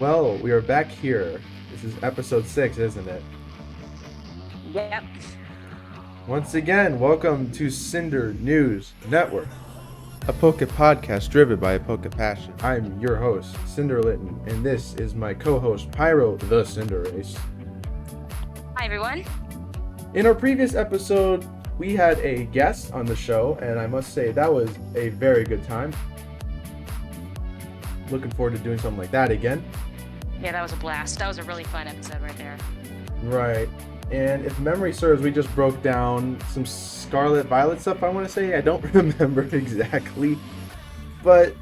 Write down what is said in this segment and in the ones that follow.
Well, we are back here. This is episode 6, isn't it? Yep. Once again, welcome to Cinder News Network, a Poke podcast driven by a Poke passion. I'm your host, Cinder Litton, and this is my co-host, Pyro the Cinder Race. Hi, everyone. In our previous episode, we had a guest on the show, and I must say that was a very good time. Looking forward to doing something like that again. Yeah, that was a blast. That was a really fun episode right there. Right. And if memory serves, we just broke down some Scarlet Violet stuff, I want to say. I don't remember exactly. But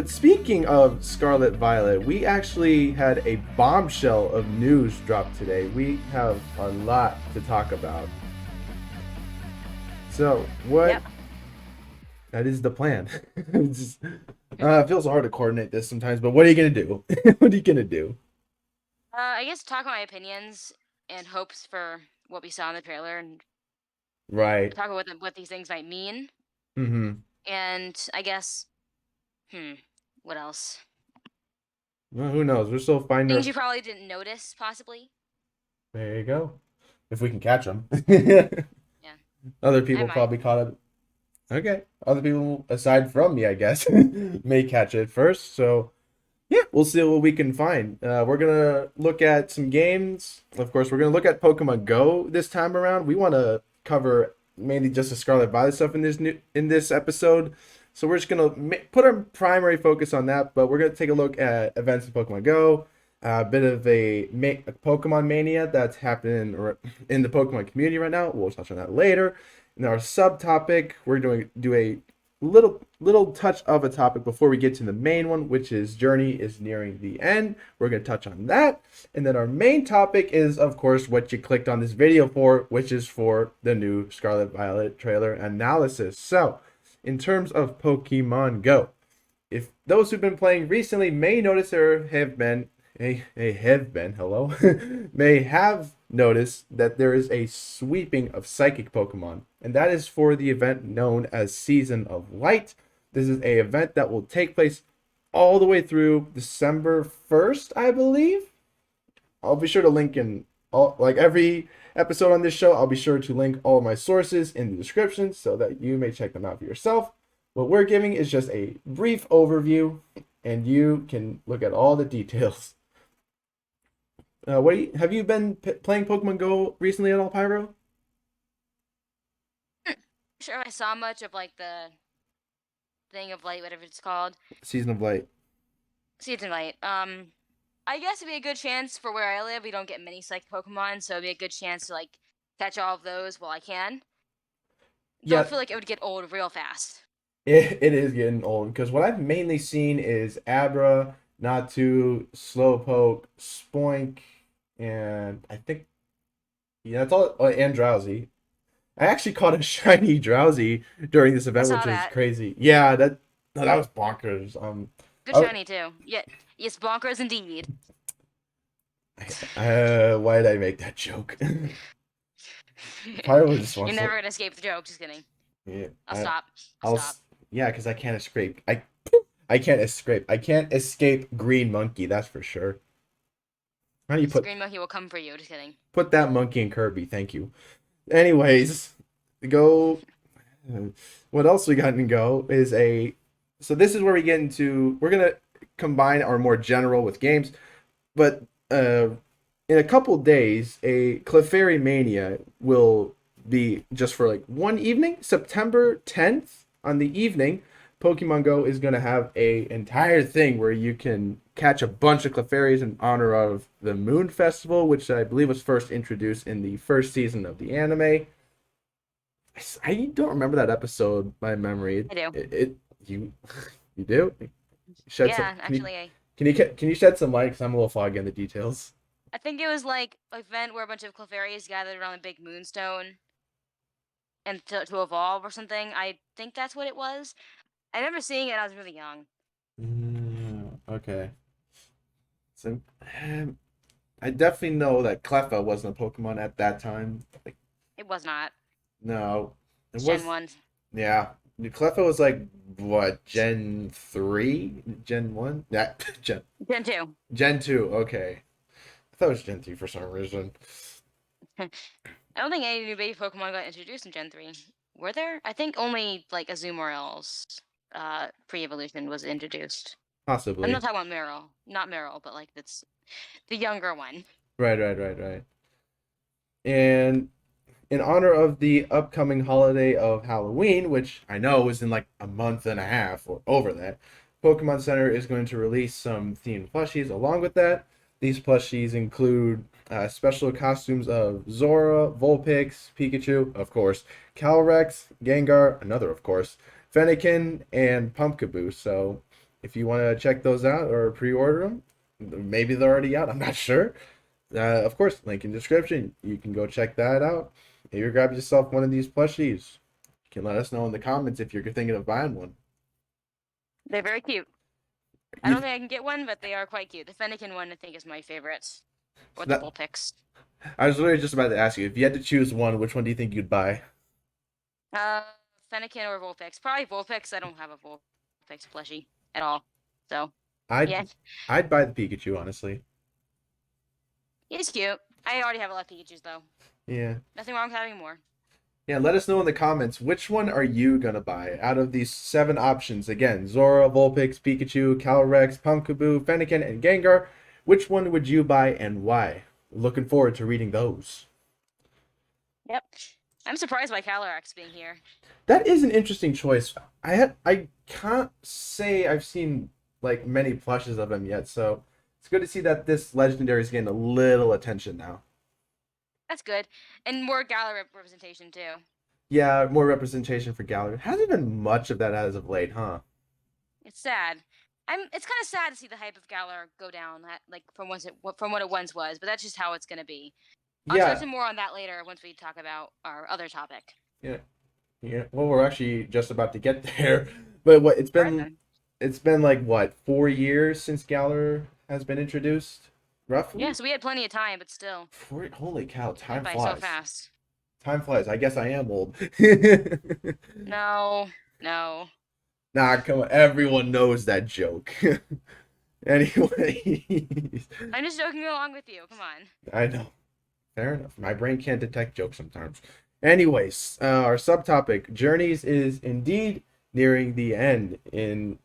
speaking of Scarlet Violet, we actually had a bombshell of news drop today. We have a lot to talk about. So, what... Yep. That is the plan. It feels hard to coordinate this sometimes, but what are you going to do? What are you going to do? I guess talk about my opinions and hopes for what we saw in the trailer and Right. talk about what these things might mean. Mm-hmm. And I guess, what else? Well, who knows? We're still finding... Things you probably didn't notice, possibly. There you go. If we can catch them. Yeah. Other people I might. probably caught it. Okay. Other people, aside from me, I guess, may catch it first. So, yeah, we'll see what we can find. We're going to look at some games. Of course, we're going to look at Pokemon Go this time around. We want to cover mainly just the Scarlet Violet stuff in this episode. So we're just going to put our primary focus on that. But we're going to take a look at events in Pokemon Go. A bit of a Pokemon Mania that's happening in the Pokemon community right now. We'll touch on that later. In our subtopic, we're going to do a little touch of a topic before we get to the main one, which is Journey is nearing the end. We're going to touch on that. And then our main topic is, of course, what you clicked on this video for, which is for the new Scarlet Violet trailer analysis. So, in terms of Pokemon Go, if those who've been playing recently may notice there have been may have noticed that there is a sweeping of psychic Pokemon, and that is for the event known as Season of Light. This is a event that will take place all the way through December 1st, I believe. I'll be sure to link in every episode on this show. I'll be sure to link all of my sources in the description so that you may check them out for yourself. What we're giving is just a brief overview, and you can look at all the details. Have you been playing Pokemon Go recently at all, Pyro? Sure, I saw much of the thing of light, whatever it's called. Season of Light. Season of Light. I guess it'd be a good chance for where I live. We don't get many psychic Pokemon, so it'd be a good chance to catch all of those while I can. Yeah. I feel like it would get old real fast. It is getting old because what I've mainly seen is Abra, Natu, Slowpoke, Spoink, and I think that's all. Oh, and Drowsy. I actually caught a shiny Drowsy during this event, which was crazy. Yeah, that was bonkers. Good shiny too. Yeah, yes, bonkers indeed. Why did I make that joke? Pyro just wants. You're never gonna escape the joke. Just kidding. Yeah, I'll stop. Yeah, because I can't escape. I can't escape. I can't escape Green Monkey. That's for sure. How do you put? Green Monkey will come for you. Just kidding. Put that monkey in Kirby. Thank you. Anyways, Go. What else we got in Go is a. So this is where we get into. We're gonna combine our more general with games, but in a couple days, a Clefairy Mania will be just for one evening, September 10th on the evening. Pokemon Go is going to have a entire thing where you can catch a bunch of Clefairies in honor of the Moon Festival, which I believe was first introduced in the first season of the anime. I don't remember that episode by memory. I do. You do? Actually. Can you shed some light? Because I'm a little foggy on the details. I think it was an event where a bunch of Clefairies gathered around a big moonstone and to evolve or something. I think that's what it was. I remember seeing it. I was really young. Okay. So, I definitely know that Cleffa wasn't a Pokemon at that time. It was not. No. It Gen was. 1. Yeah. Cleffa was what, Gen 3? Gen 1? Yeah, Gen 2. Gen 2, okay. I thought it was Gen 3 for some reason. I don't think any new baby Pokemon got introduced in Gen 3. Were there? I think only like Azumarill's pre-evolution was introduced. I'm not Possibly. talking about Meryl, not Meryl, but like that's the younger one. Right. And in honor of the upcoming holiday of Halloween, which I know is in like a month and a half or over that, Pokemon Center is going to release some themed plushies along with that. These plushies include special costumes of Zora, Vulpix, Pikachu, of course, Calyrex, Gengar, another of course, Fennekin, and Pumpkaboo. So if you want to check those out or pre-order them, maybe they're already out. I'm not sure. Of course, link in description. You can go check that out. Maybe grab yourself one of these plushies. You can let us know in the comments if you're thinking of buying one. They're very cute. I You don't think I can get one, but they are quite cute. The Fennekin one, I think, is my favorite. Or the that, Vulpix. I was literally just about to ask you if you had to choose one, which one do you think you'd buy? Uh, Fennekin or Vulpix? Probably Vulpix. I don't have a Vulpix plushie at all. So, I'd yeah, I'd buy the Pikachu, honestly. he's cute. I already have a lot of Pikachus, though. Yeah. Nothing wrong with having more. Yeah, let us know in the comments which one are you gonna buy out of these 7 options. Again, Zora, Vulpix, Pikachu, Calyrex, Pumpkaboo, Fennekin, and Gengar. Which one would you buy and why? Looking forward to reading those. Yep. I'm surprised by Calyrex being here. That is an interesting choice. I can't say I've seen like many plushes of him yet, so it's good to see that this legendary is getting a little attention now. That's good. And more Galar representation, too. Yeah, more representation for Gallery. Hasn't been much of that as of late, huh? It's sad. It's kind of sad to see the hype of Galar go down, like from what it once was. But that's just how it's gonna be. I'll touch Yeah, more on that later once we talk about our other topic. yeah, yeah. Well, we're actually just about to get there, but what All right then. it's been like what 4 years since Galler has been introduced, Yeah, roughly. so we had plenty of time, but still, Holy cow, went time by so flies. fast. Time flies. I guess I am old. No, no. Nah, come on. Everyone knows that joke. Anyway, I'm just joking along with you. Come on. I know. Fair enough. My brain can't detect jokes sometimes. Anyways, our subtopic Journeys is indeed nearing the end. In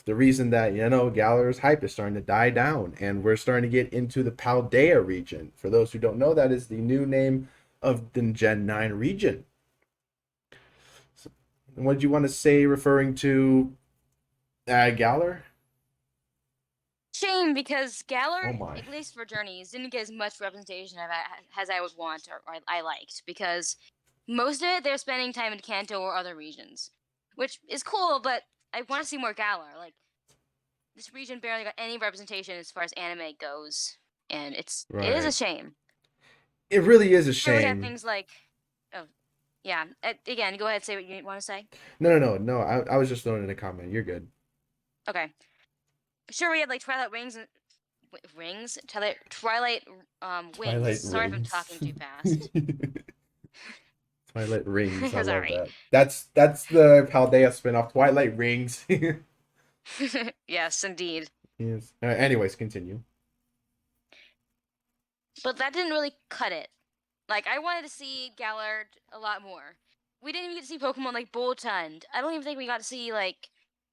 the reason that Galar's hype is starting to die down, and we're starting to get into the Paldea region. For those who don't know, that is the new name of the Gen 9 region. So, what did you want to say referring to Galar? Shame because Oh Galar, my. at least for Journeys, didn't get as much representation as I would want or I liked because most of it they're spending time in Kanto or other regions, which is cool, but I want to see more Galar. Like this region barely got any representation as far as anime goes, and it is a Right. shame. It really is a Sure, we had shame. things like, oh yeah, again, go ahead, say what you want to say. No. I was just throwing in a comment. You're good. Okay, sure, we had like Twilight Rings and Rings, Twilight Wings. Twilight Sorry if I'm Rings. talking too fast. Twilight Rings. I love Sorry. that. That's the Paldea spinoff. Twilight Rings. Yes, indeed. Yes. Anyways, continue. But that didn't really cut it. Like, I wanted to see Gallard a lot more. We didn't even get to see Pokemon like Boltund. I don't even think we got to see, like,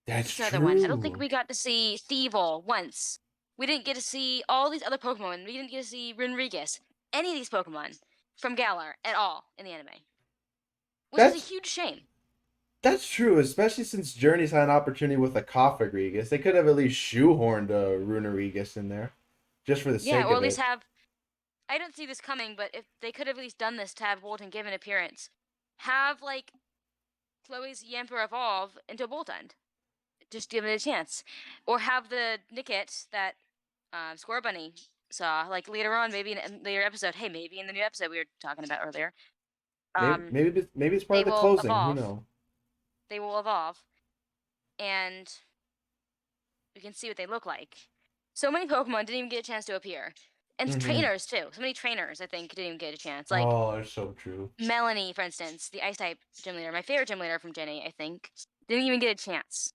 That's what's the other one? I don't think true. we got to see Thievul once. We didn't get to see all these other Pokemon. We didn't get to see Rinrigus. Any of these Pokemon from Galar at all in the anime. Which is a That's huge shame. that's true, especially since Journey's had an opportunity with a Cofagrigus. They could have at least shoehorned a Runerigus in there, just for the Yeah, sake or of at least it. have. I don't see this coming, but if they could have at least done this to have Boltund give an appearance. Have, like, Chloe's Yamper evolve into Boltund. Just give it a chance. Or have the Nickit that Score Bunny saw, like later on, maybe in a later episode. Hey, maybe in the new episode we were talking about earlier. Um, Maybe it's part they of the will closing. Who evolve. knows? They will evolve, and we can see what they look like. So many Pokemon didn't even get a chance to appear, and Mm-hmm. trainers too. So many trainers, I think, didn't even get a chance. Like Oh, that's so true. Melanie, for instance, the Ice type gym leader, my favorite gym leader from Jenny, I think. Didn't even get a chance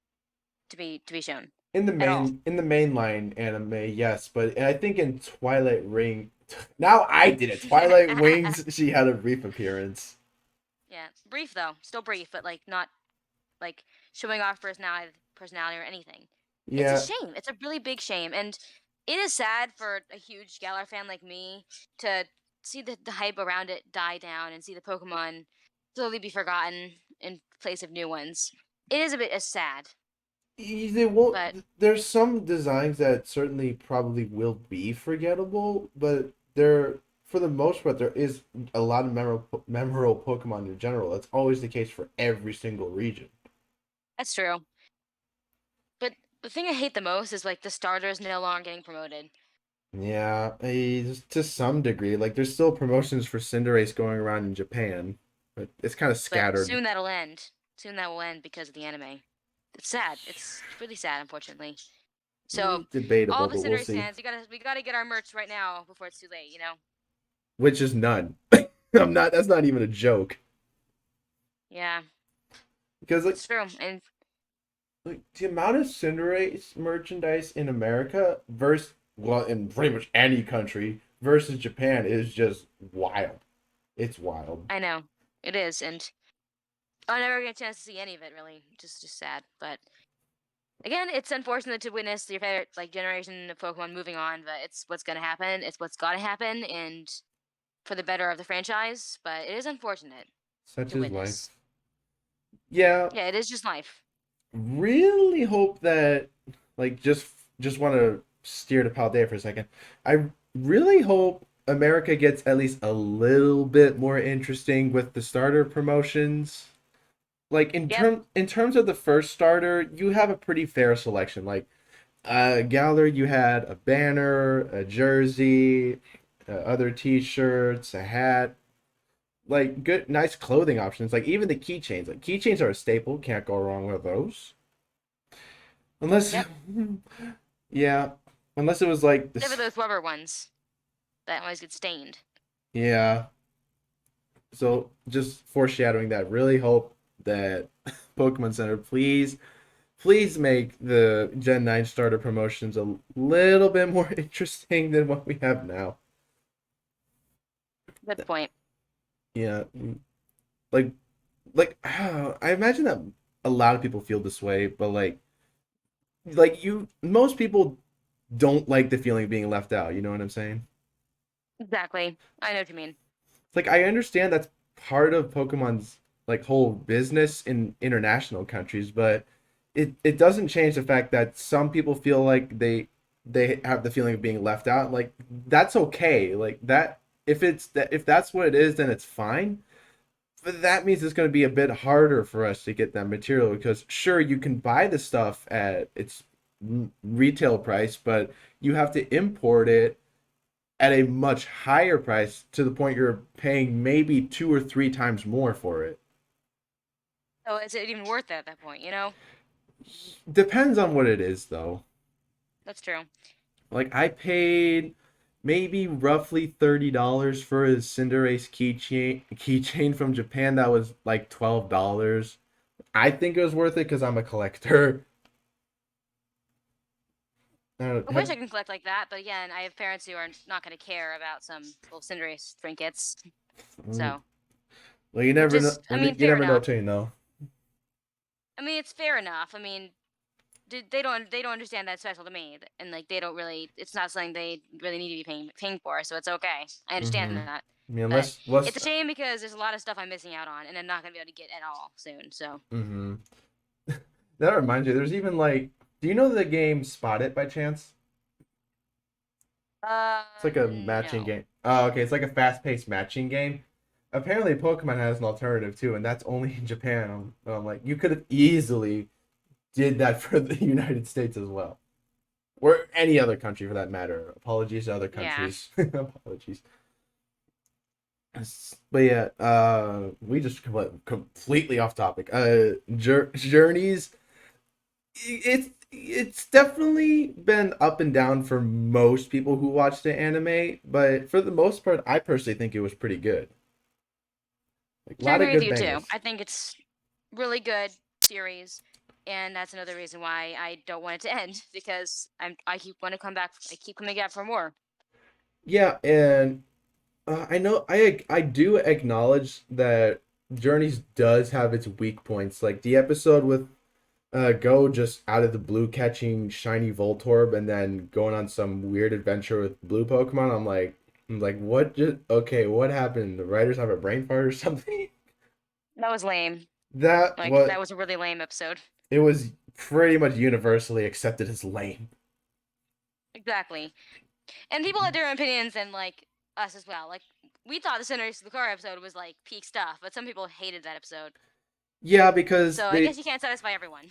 to be shown at all. In the mainline anime, yes, but I think in Twilight Ring, now I did it. Twilight Wings, she had a brief appearance. Yeah, brief though, still brief, but like not like showing off personality or anything. It's a Yeah, shame. It's a really big shame, and it is sad for a huge Galar fan like me to see the hype around it die down and see the Pokemon slowly be forgotten in place of new ones. It is a bit sad, they will. but There's some designs that certainly probably will be forgettable, but there, for the most part, there is a lot of memorable Pokemon in general. That's always the case for every single region. that's true. But the thing I hate the most is like the starters no longer getting promoted. Yeah, to some degree. Like, there's still promotions for Cinderace going around in Japan, but it's kind of But scattered. soon that'll end. Soon that will end because of the anime. It's sad. It's really sad, unfortunately. So, all Debatable, of but us we'll Cinderace see. fans, we gotta get our merch right now before it's too late. You know? Which is none. I'm not. That's not even a joke. Yeah, Because it's true. And like the amount of Cinderace merchandise in America versus, well, in pretty much any country versus Japan is just wild. It's wild. I know it is, and I'll never get a chance to see any of it. Really, just sad. But again, it's unfortunate to witness your favorite like generation of Pokemon moving on. But it's what's gonna happen. It's what's gotta happen, and for the better of the franchise. But it is unfortunate Such to is life. witness. Yeah, Yeah, it is just life. really hope that, like, just want to steer to Paldea for a second. I really hope America gets at least a little bit more interesting with the starter promotions. Like, Yep. in terms of the first starter, you have a pretty fair selection. Like, Galler, you had a banner, a jersey, other T-shirts, a hat, like good, nice clothing options. Like even the keychains. Like keychains are a staple. Can't go wrong with those. Unless, Yep. yeah, unless it was like Except for this. those rubber ones that always get stained. Yeah. So just foreshadowing that. Really hope that Pokemon Center, please make the Gen 9 starter promotions a little bit more interesting than what we have now. Good point. Yeah, like I imagine that a lot of people feel this way, but you most people don't like the feeling of being left out, you know what I'm saying? Exactly. I know what you mean. Like I understand that's part of Pokemon's like whole business in international countries, but it doesn't change the fact that some people feel like they have the feeling of being left out. Like that's okay. Like that if that's what it is, then it's fine. But that means it's going to be a bit harder for us to get that material because sure you can buy the stuff at its retail price, but you have to import it at a much higher price to the point you're paying maybe two or three times more for it. So is it even worth it at that point, you know? Depends on what it is though. That's true. Like I paid maybe roughly $30 for a Cinderace keychain from Japan that was like $12. I think it was worth it because I'm a collector. I don't, I wish have, I can collect like that, but again, I have parents who are not going to care about some little Cinderace trinkets. mm, So, well, you which never know. is, I mean, You fair never know enough. till you know. I mean, it's fair enough. I mean, they don't understand that special to me, and like they don't really. It's not something they really need to be paying for, so it's okay. I understand Mm-hmm. that, I mean, but unless it's a shame because there's a lot of stuff I'm missing out on, and I'm not going to be able to get at all soon. So, mm-hmm. That reminds you, there's even like, do you know the game Spot It by chance? uh, It's like a matching no. game. Oh, okay. It's like a fast-paced matching game. Apparently, Pokemon has an alternative too, and that's only in Japan. I'm like, you could have easily did that for the United States as well, or any other country for that matter. Apologies to other Yeah. countries. Apologies. But yeah, we just completely off topic. Journeys. It's definitely been up and down for most people who watch the anime, but for the most part, I personally think it was pretty good. Like a I lot of agree with good you too. bangers. I think it's really good. series, and that's another reason why I don't want it to end because I keep want to come back. I keep coming back for more. Yeah, and I know I do acknowledge that Journeys does have its weak points. Like the episode with Go just out of the blue catching shiny Voltorb and then going on some weird adventure with blue Pokemon. I'm like, what just okay, what happened? The writers have a brain fart or something? That was lame. That Like what that was a really lame episode. it was pretty much universally accepted as lame. Exactly. And people had different opinions and like us as well. Like we thought the Cinder News the Car episode was like peak stuff, but some people hated that episode. Yeah, because So I they guess you can't satisfy everyone.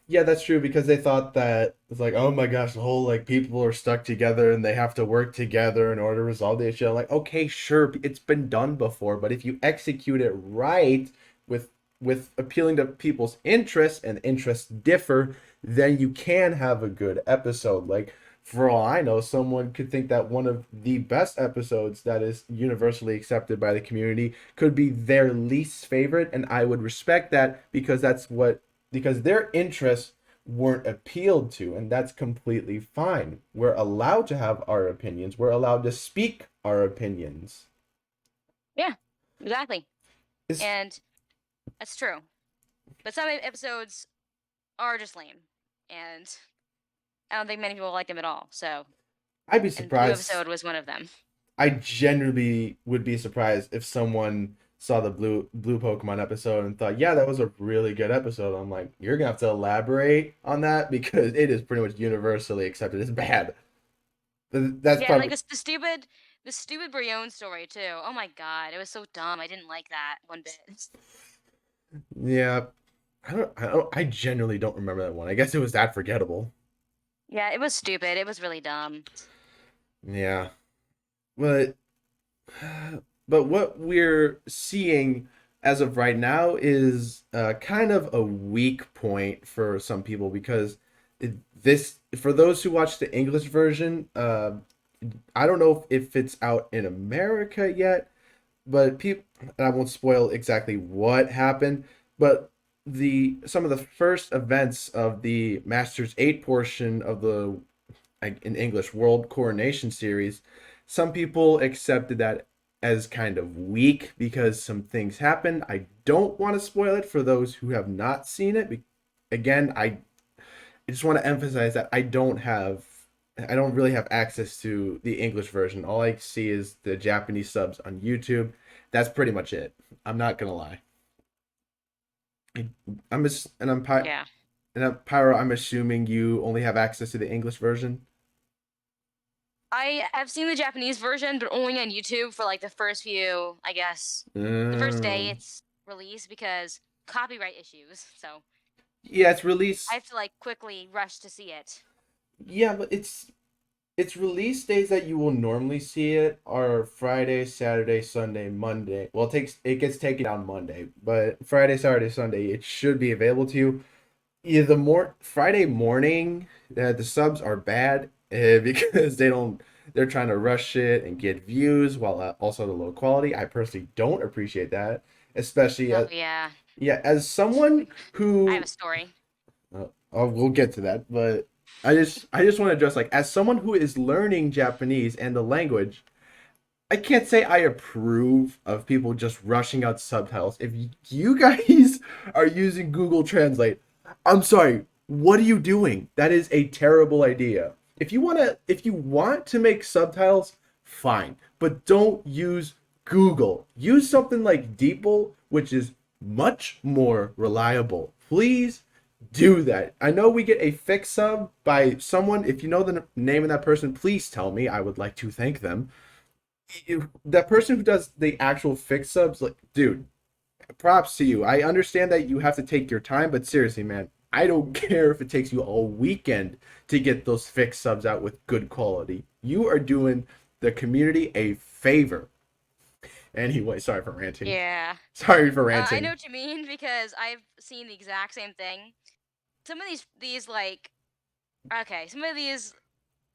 yeah, that's true because they thought that it's like, oh my gosh, the whole like people are stuck together and they have to work together in order to resolve the issue. Like, okay, sure, it's been done before, but if you execute it right with appealing to people's interests and interests differ, then you can have a good episode. Like, for all I know, someone could think that one of the best episodes that is universally accepted by the community could be their least favorite, and I would respect that because their interests weren't appealed to, and that's completely fine. We're allowed to have our opinions. We're allowed to speak our opinions. Yeah, exactly. Is And that's true. But some episodes are just lame, and I don't think many people like them at all. So, I'd be and Blue surprised. episode was one of them. I genuinely would be surprised if someone saw the blue Pokemon episode and thought, "Yeah, that was a really good episode." I'm like, "You're gonna have to elaborate on that because it is pretty much universally accepted as bad." That's Yeah, like probably the stupid Brion story too. Oh my god, it was so dumb. I didn't like that one bit. yeah. I genuinely don't remember that one. I guess it was that forgettable. Yeah, it was stupid. It was really dumb. Yeah. But but what we're seeing as of right now is kind of a weak point for some people because this for those who watch the English version, I don't know if it's out in America yet, but people, I won't spoil exactly what happened, but the some of the first events of the Masters 8 portion of the in English World Coronation Series, some people accepted that as kind of weak because some things happened. I don't want to spoil it for those who have not seen it. Again, I just want to emphasize that I don't really have access to the English version. All I see is the Japanese subs on YouTube. That's pretty much it. I'm not gonna lie. I- I'm just, Yeah. and I'm Pyro. I'm assuming you only have access to the English version. I have seen the Japanese version, but only on YouTube for like the first few, I guess, the first day Um, it's released because copyright issues. So yeah, it's I released. have to like quickly rush to see it. Yeah, but its release days that you will normally see it are Friday, Saturday, Sunday, Monday. Well, it gets taken down Monday, but Friday, Saturday, Sunday it should be available to you. Yeah, the more Friday morning, the subs are bad because they're trying to rush it and get views while also the low quality. I personally don't appreciate that, especially Oh yeah, yeah, as someone I have a who story. we'll get to that, but I just want to address like as someone who is learning Japanese and the language, I can't say I approve of people just rushing out subtitles. If you guys are using Google Translate, I'm sorry, what are you doing? That is a terrible idea. If you want to make subtitles, fine, but don't use Google. Use something like DeepL, which is much more reliable. Please do that. I know we get a fixed sub by someone. If you know the name of that person, please tell me. I would like to thank them. That person who does the actual fix subs, like, dude, props to you. I understand that you have to take your time, but seriously, man, I don't care if it takes you a weekend to get those fix subs out with good quality. You are doing the community a favor. Anyway, sorry for ranting. Yeah, Sorry for I know ranting. what you mean because I've seen the exact same thing. Some of these like okay, some of these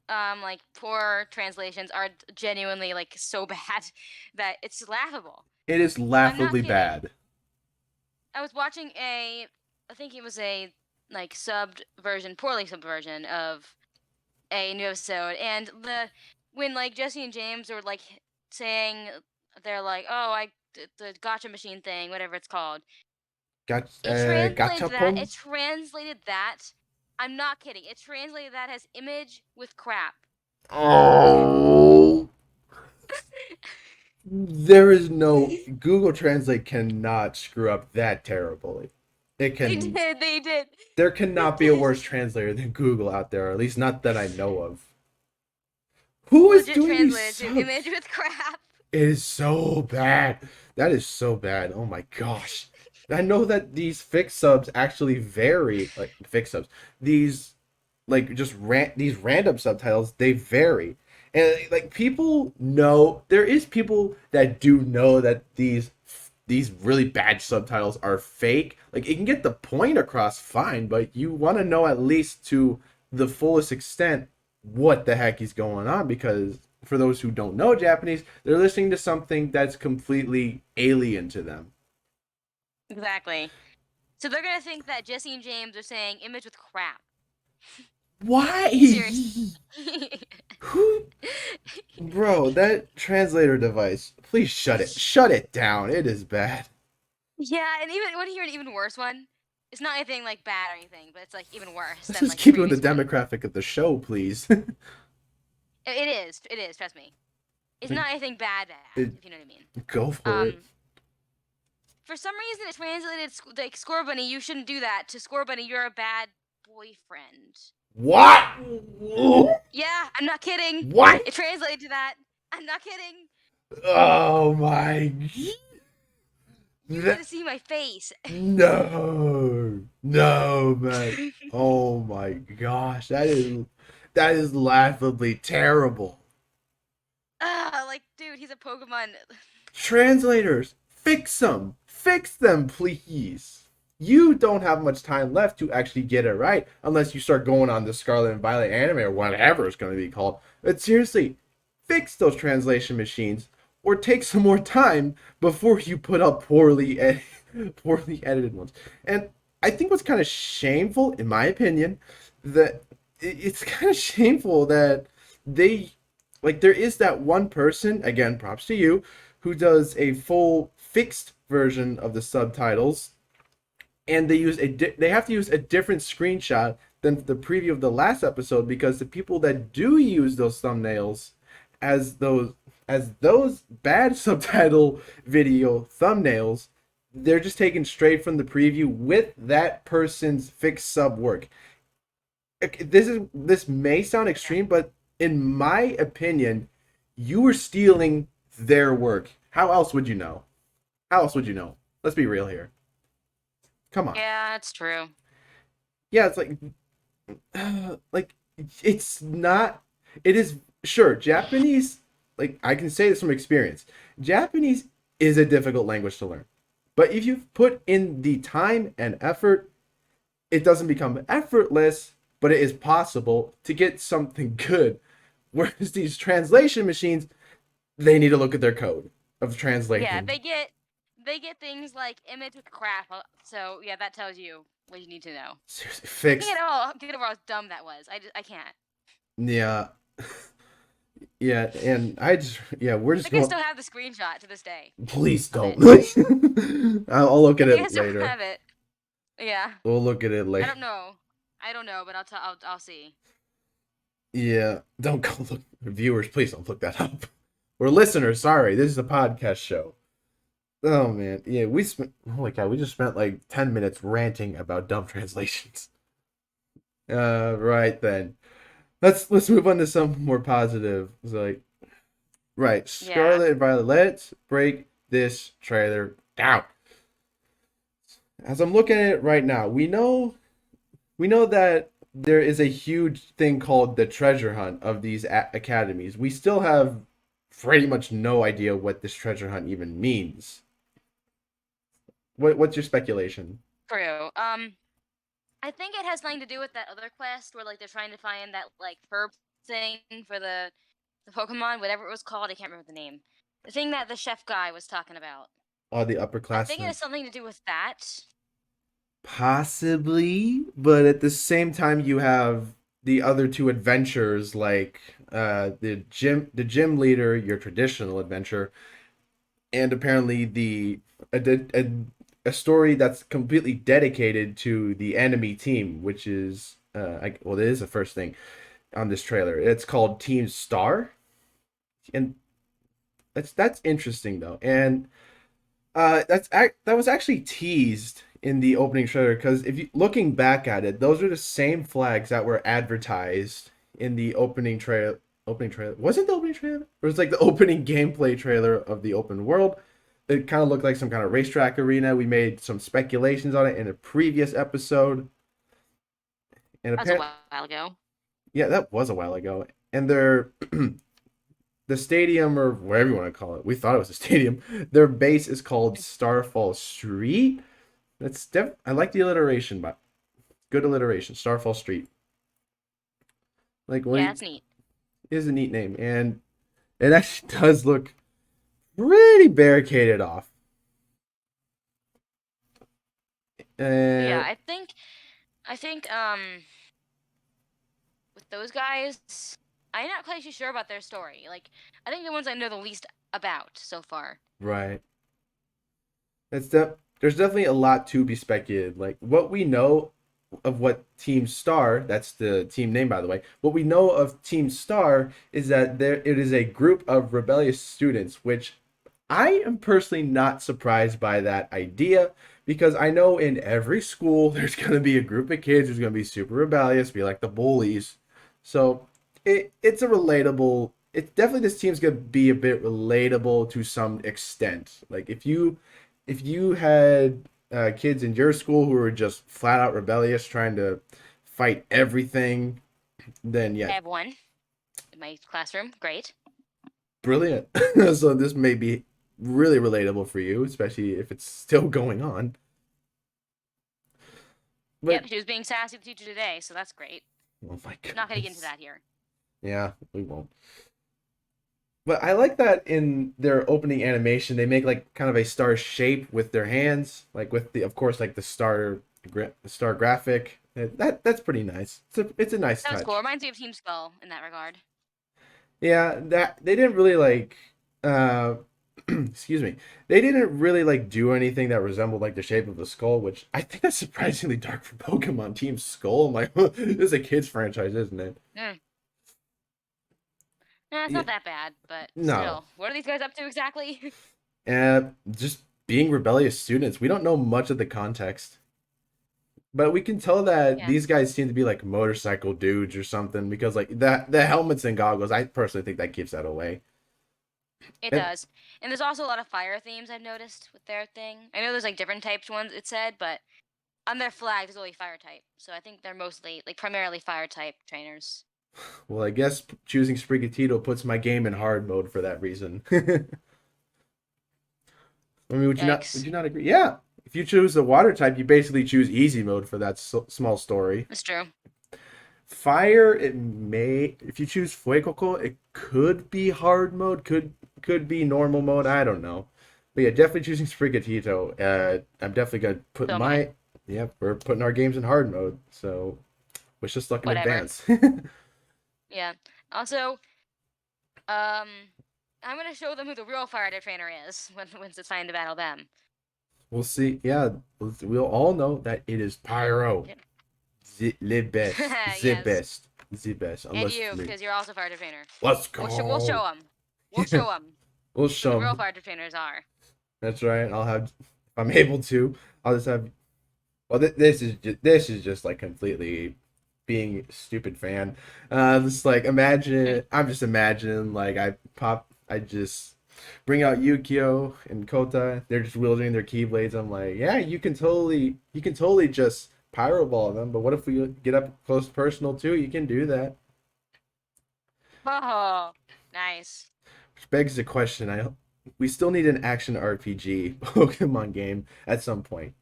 like poor translations are genuinely like so bad that it's laughable. It is I'm not laughably kidding. bad. I was watching a I think it was a like subbed version, poorly subbed version of a new episode, and when like Jesse and James were like saying they're like, oh, the gotcha machine thing, whatever it's called. Gachapon? It translated that. I'm not kidding. It translated that as image with crap. Oh, there is no Google Translate cannot screw up that terribly. It They can. did. They did. There They cannot be a did. worse translator than Google out there, or at least not that I know of. Who is Legit doing these translated to subs? image with crap. It is so bad. That is so bad. Oh my gosh. I know that these fixed subs actually vary, like fixed subs. These like just these random subtitles, they vary. And like people know there is people that do know that these really bad subtitles are fake. Like it can get the point across fine, but you want to know at least to the fullest extent what the heck is going on, because for those who don't know Japanese, they're listening to something that's completely alien to them. Exactly. So they're gonna think that Jesse and James are saying image with crap. Why? Seriously. Who? Bro, that translator device, please shut it. Shut it down. It is bad. Yeah, and even want to hear an even worse one? It's not anything like bad or anything, but it's like even worse Let's than just like the keep it with the previous one. demographic of the show, please. It is. It is. Trust me. It's not anything bad, It- if you know what I mean. Go for it. Um, for some reason it translated like Score Bunny. You shouldn't do that to Score Bunny. You're a bad boyfriend. What? Yeah, I'm not kidding. What? It translated to that. I'm not kidding. Oh my. You That, gotta see my face. no. No, man. Oh my gosh. That is laughably terrible. Ah, like, dude, he's a Pokemon. Translators, fix them. Fix them, please. You don't have much time left to actually get it right unless you start going on the Scarlet and Violet anime or whatever it's going to be called. But seriously, fix those translation machines or take some more time before you put up poorly edited ones. And I think what's kind of shameful, in my opinion, that it's kind of shameful that they like there is that one person, again, props to you, who does a full fixed version of the subtitles, and they have to use a different screenshot than the preview of the last episode, because the people that do use those thumbnails as those bad subtitle video thumbnails, they're just taken straight from the preview with that person's fixed sub work. This may sound Yeah. extreme, but in my opinion, you were stealing their work. How else would you know? How else would you know? Let's be real here. Come on. Yeah, it's true. Yeah, it's like like it's not it is sure Japanese, like I can say this from experience. Japanese is a difficult language to learn. But if you put in the time and effort, it doesn't become effortless, but it is possible to get something good. Whereas these translation machines, they need to look at their code of Yeah, translating. they get things like image with crap. So yeah, that tells you what you need to know. Seriously, fixed. Get over how dumb that was. I can't. Yeah, yeah, and I just yeah, we're just Like I going. still have the screenshot to this day Please of don't. it. I'll look at Like I it still later. have it. Yeah. We'll look at it I later. don't know. I don't know, but I'll see. Yeah, don't go look. Viewers, please don't look that up. Or listeners, sorry, this is a podcast show. Oh man, yeah, we spent. Oh my god, we just spent like 10 minutes ranting about dumb translations. Right then. Let's move on to some more positive. It's like, right, Yeah. Scarlet and Violet. Let's break this trailer down. As I'm looking at it right now, we know that there is a huge thing called the treasure hunt of these academies. We still have pretty much no idea what this treasure hunt even means. What's your speculation? True. I think it has nothing to do with that other quest where like they're trying to find that like herb thing for the Pokemon, whatever it was called. I can't remember the name. The thing that the chef guy was talking about. Oh, the I think it upperclassmen. has something to do with that. Possibly, but at the same time, you have the other two adventures, like the gym leader, your traditional adventure, and apparently a story that's completely dedicated to the enemy team, which is well, it is the first thing on this trailer. It's called Team Star, and that's interesting though, and that was actually teased in the opening trailer because if you looking back at it, those are the same flags that were advertised in the opening trailer. Opening trailer wasn't the opening trailer. It was like the opening gameplay trailer of the open world. It kind of looked like some kind of racetrack arena. We made some speculations on it in a previous episode, and That was a apparently, while ago. yeah, that was a while ago. And they're the stadium or whatever you want to call it. We thought it was a stadium. Their base is called Starfall Street. I like the alliteration, but good alliteration. Starfall Street. Like Yeah, what that's neat. is a neat name, and it actually does look pretty barricaded off. Yeah, Uh, I think with those guys, I'm not quite too sure about their story. Like, I think the ones I know the least about so far. right. There's definitely a lot to be speculated. Like what we know of what Team Star, that's the team name by the way. What we know of Team Star is that there it is a group of rebellious students, which I am personally not surprised by that idea because I know in every school there's going to be a group of kids who's going to be super rebellious, be like the bullies. So it's a relatable. It's definitely this team's going to be a bit relatable to some extent. Like if you had kids in your school who were just flat out rebellious, trying to fight everything, then I yeah, have one in my classroom. Great. brilliant. So this may be really relatable for you, especially if it's still going on. Yep, But she was being sassy with the teacher today, so that's great. oh my Not gonna get into goodness, that here. yeah, we won't. But I like that in their opening animation, they make like kind of a star shape with their hands, like with the, of course, like the star graphic. That's pretty nice. It's a nice That was cool. touch. Reminds me of Team Skull in that regard. Yeah, that they didn't really like uh excuse me. They didn't really like do anything that resembled like the shape of the skull, which I think that's surprisingly dark for Pokemon Team Skull. I'm like, this is a kids franchise, isn't it? Mm. Nah, it's Yeah, not that bad, but no. still. What are these guys up to exactly? Just being rebellious students. We don't know much of the context. But we can tell that Yeah, these guys seem to be like motorcycle dudes or something because like the helmets and goggles, I personally think that gives that away. it And does. And there's also a lot of fire themes I've noticed with their thing. I know there's like different types ones it said, but on their flag there's only fire type. So I think they're mostly like primarily fire type trainers. well, I guess choosing Sprigatito puts my game in hard mode for that reason. I mean, would Yikes. you not agree? Yeah. If you choose the water type, you basically choose easy mode for that small story. That's true. Fire, it may if you choose Fuecoco, it could be hard mode, could be normal mode. I don't know, but yeah, definitely choosing Sprigatito. I'm definitely gonna put So am I. my yeah. We're putting our games in hard mode, so wish us luck in Whatever. advance. Yeah. Also, um, I'm gonna show them who the real fire type trainer is when once it's time to battle them. We'll see. Yeah, we'll all know that it is Pyro, Yep. the best, the Yes. best, the best. And Unless you, three. because you're also fire type trainer. Let's We'll show go. them. We'll show them We'll who the show real 'em. fire type trainers are. That's right. If I'm able to, I'll just have. Well, this is just like completely being a stupid fan. Just like imagine, I'm just imagining like I just bring out Yukio and Kota. They're just wielding their keyblades. I'm like, yeah, you can totally just pyro ball them. But what if we get up close personal too? You can do that. Oh, nice. Which begs the question. We still need an action RPG Pokemon game at some point,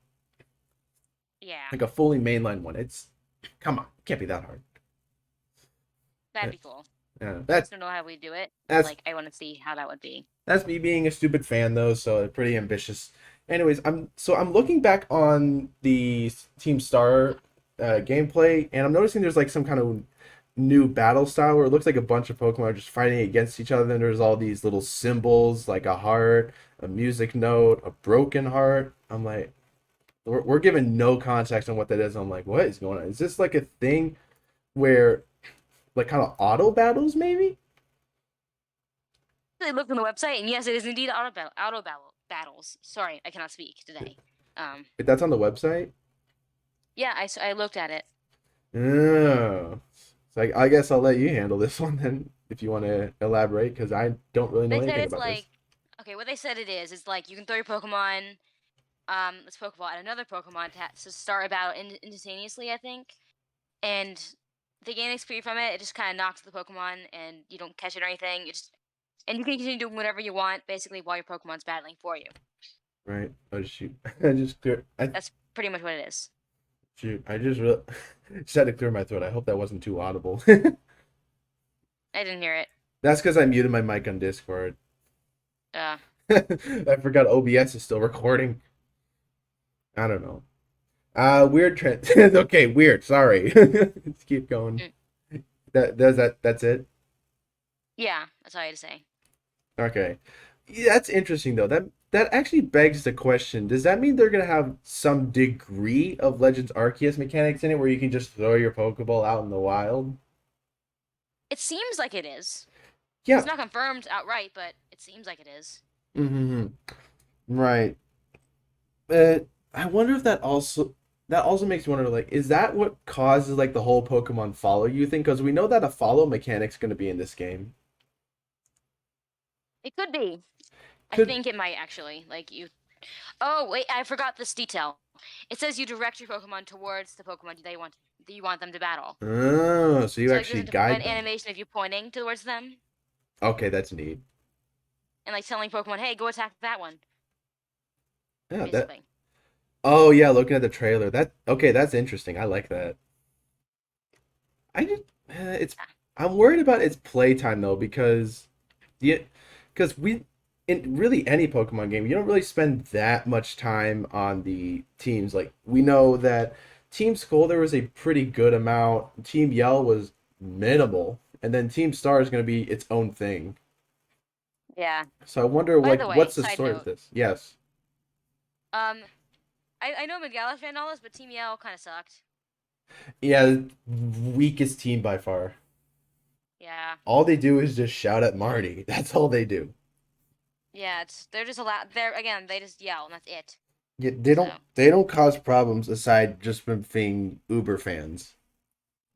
Yeah, like a fully mainline one. It's come on, it can't be that hard. that'd be cool. Yeah, I just don't know how we do it, but that's like I want to see how that would be. That's me being a stupid fan, though, so pretty ambitious. Anyways, I'm looking back on the Team Star gameplay, and I'm noticing there's like some kind of new battle style where it looks like a bunch of Pokemon are just fighting against each other. Then there's all these little symbols like a heart, a music note, a broken heart. I'm like, we're given no context on what that is. I'm like, what is going on? Is this like a thing where like kind of auto battles maybe? I looked on the website, and yes, it is indeed auto battle battles. Sorry, I cannot speak today. Um, If that's on the website. yeah, I looked at it. Oh. So I guess I'll let you handle this one then if you want to elaborate because I don't really know They said anything it's about this. like, okay, what they said it is like you can throw your Pokemon, this Pokeball at another Pokemon to start a battle instantaneously, I think, and they gain XP from it. It just kind of knocks the Pokemon, and you don't catch it or anything. And you can continue doing whatever you want, basically, while your Pokemon's battling for you. Right? Oh shoot! I just clear. I That's pretty much what it is. shoot! I just real just had to clear my throat. I hope that wasn't too audible. I didn't hear it. That's because I muted my mic on Discord. Uh, I forgot OBS is still recording. I don't know. Weird trend. Okay, weird. Sorry. Let's keep going. mm, That's it. yeah, that's all I had to say. Okay. Yeah, that's interesting though. That actually begs the question, does that mean they're gonna have some degree of Legends Arceus mechanics in it where you can just throw your Pokeball out in the wild? It seems like it is. It's Yeah. not confirmed outright, but it seems like it is. Mm-hmm. Right. But I wonder if that also makes me wonder like, is that what causes like the whole Pokemon follow you thing? Because we know that a follow mechanic's gonna be in this game. It could be. I Could think it might actually. Like you. Oh wait, I forgot this detail. It says you direct your Pokemon towards the Pokemon that you want them to battle. Oh, so you So like there's actually an guide them. animation of you pointing towards them Okay, that's neat. and like telling Pokemon, "Hey, go attack that one." Yeah, that. Basically. Oh yeah, looking at the trailer. That okay, that's interesting. I like that. I just it's Yeah. I'm worried about its playtime though yeah, because we in really any Pokemon game you don't really spend that much time on the teams. Like we know that Team Skull there was a pretty good amount. Team Yell was minimal, and then Team Star is going to be its own thing. Yeah. So I wonder By like the way, what's the side story of note. this? Yes. Um, I know Miguel fan all this, but Team Yell kind of sucked. Yeah, weakest team by far. Yeah. All they do is just shout at Marty. That's all they do. Yeah. They're just allowed. They're again. They just yell, and that's it. Yeah, So they don't cause problems aside just from being Uber fans.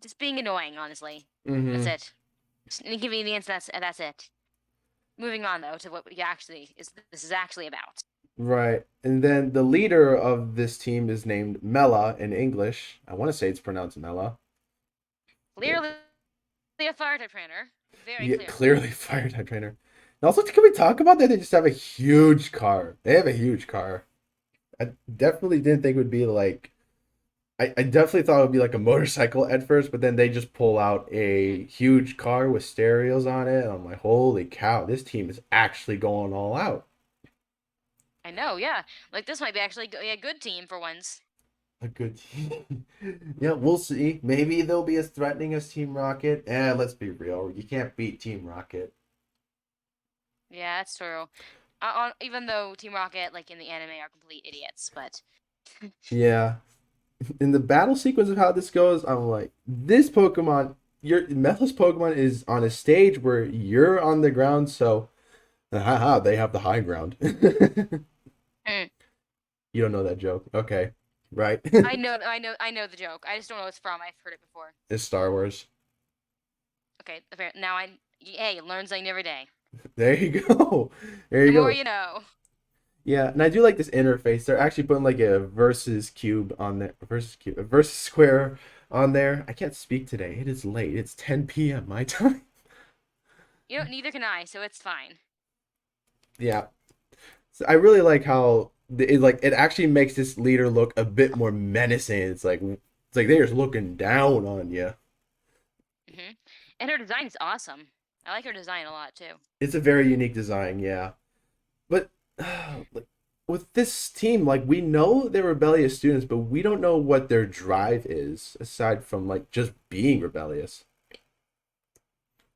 just being annoying, honestly. That's Mm-hmm. it. Just inconvenience. That's it. Moving on though to what we actually is this is actually about. Right. And then the leader of this team is named Mela in English. I want to say it's pronounced Mela. Yeah, Clearly a fire type trainer. Very yeah, clearly. clearly fire type trainer. And also, can we talk about that? They just have a huge car. They have a huge car. I definitely didn't think it would be like I definitely thought it would be like a motorcycle at first, but then they just pull out Mm, a huge car with stereos on it. And I'm like, holy cow, this team is actually going all out. I know. Yeah. Like this might be actually a good team for once. A good team. Yeah, we'll see. Maybe they'll be as threatening as Team Rocket. Let's be real. You can't beat Team Rocket. Yeah, that's true. Even though Team Rocket, like in the anime, are complete idiots, but Yeah. In the battle sequence of how this goes, I'm like, this Pokemon, your Meta's Pokemon is on a stage where you're on the ground, so haha, they have the high ground. Mm. You don't know that joke. Okay. Right. I know the joke. I just don't know what it's from. I've heard it before. It's Star Wars. Okay, fair. Now hey, learn something every day. There you go. There The you more go. you know. Yeah, and I do like this interface. They're actually putting like a versus cube on there, versus cube, a versus square on there. I can't speak today. It is late. It's 10 p.m. my time. You know, neither can I, so it's fine. Yeah. So I really like how it actually makes this leader look a bit more menacing. It's like they're just looking down on you. And her design is awesome. I like her design a lot too. It's a very unique design, yeah. But with this team, like we know they're rebellious students, but we don't know what their drive is aside from like just being rebellious.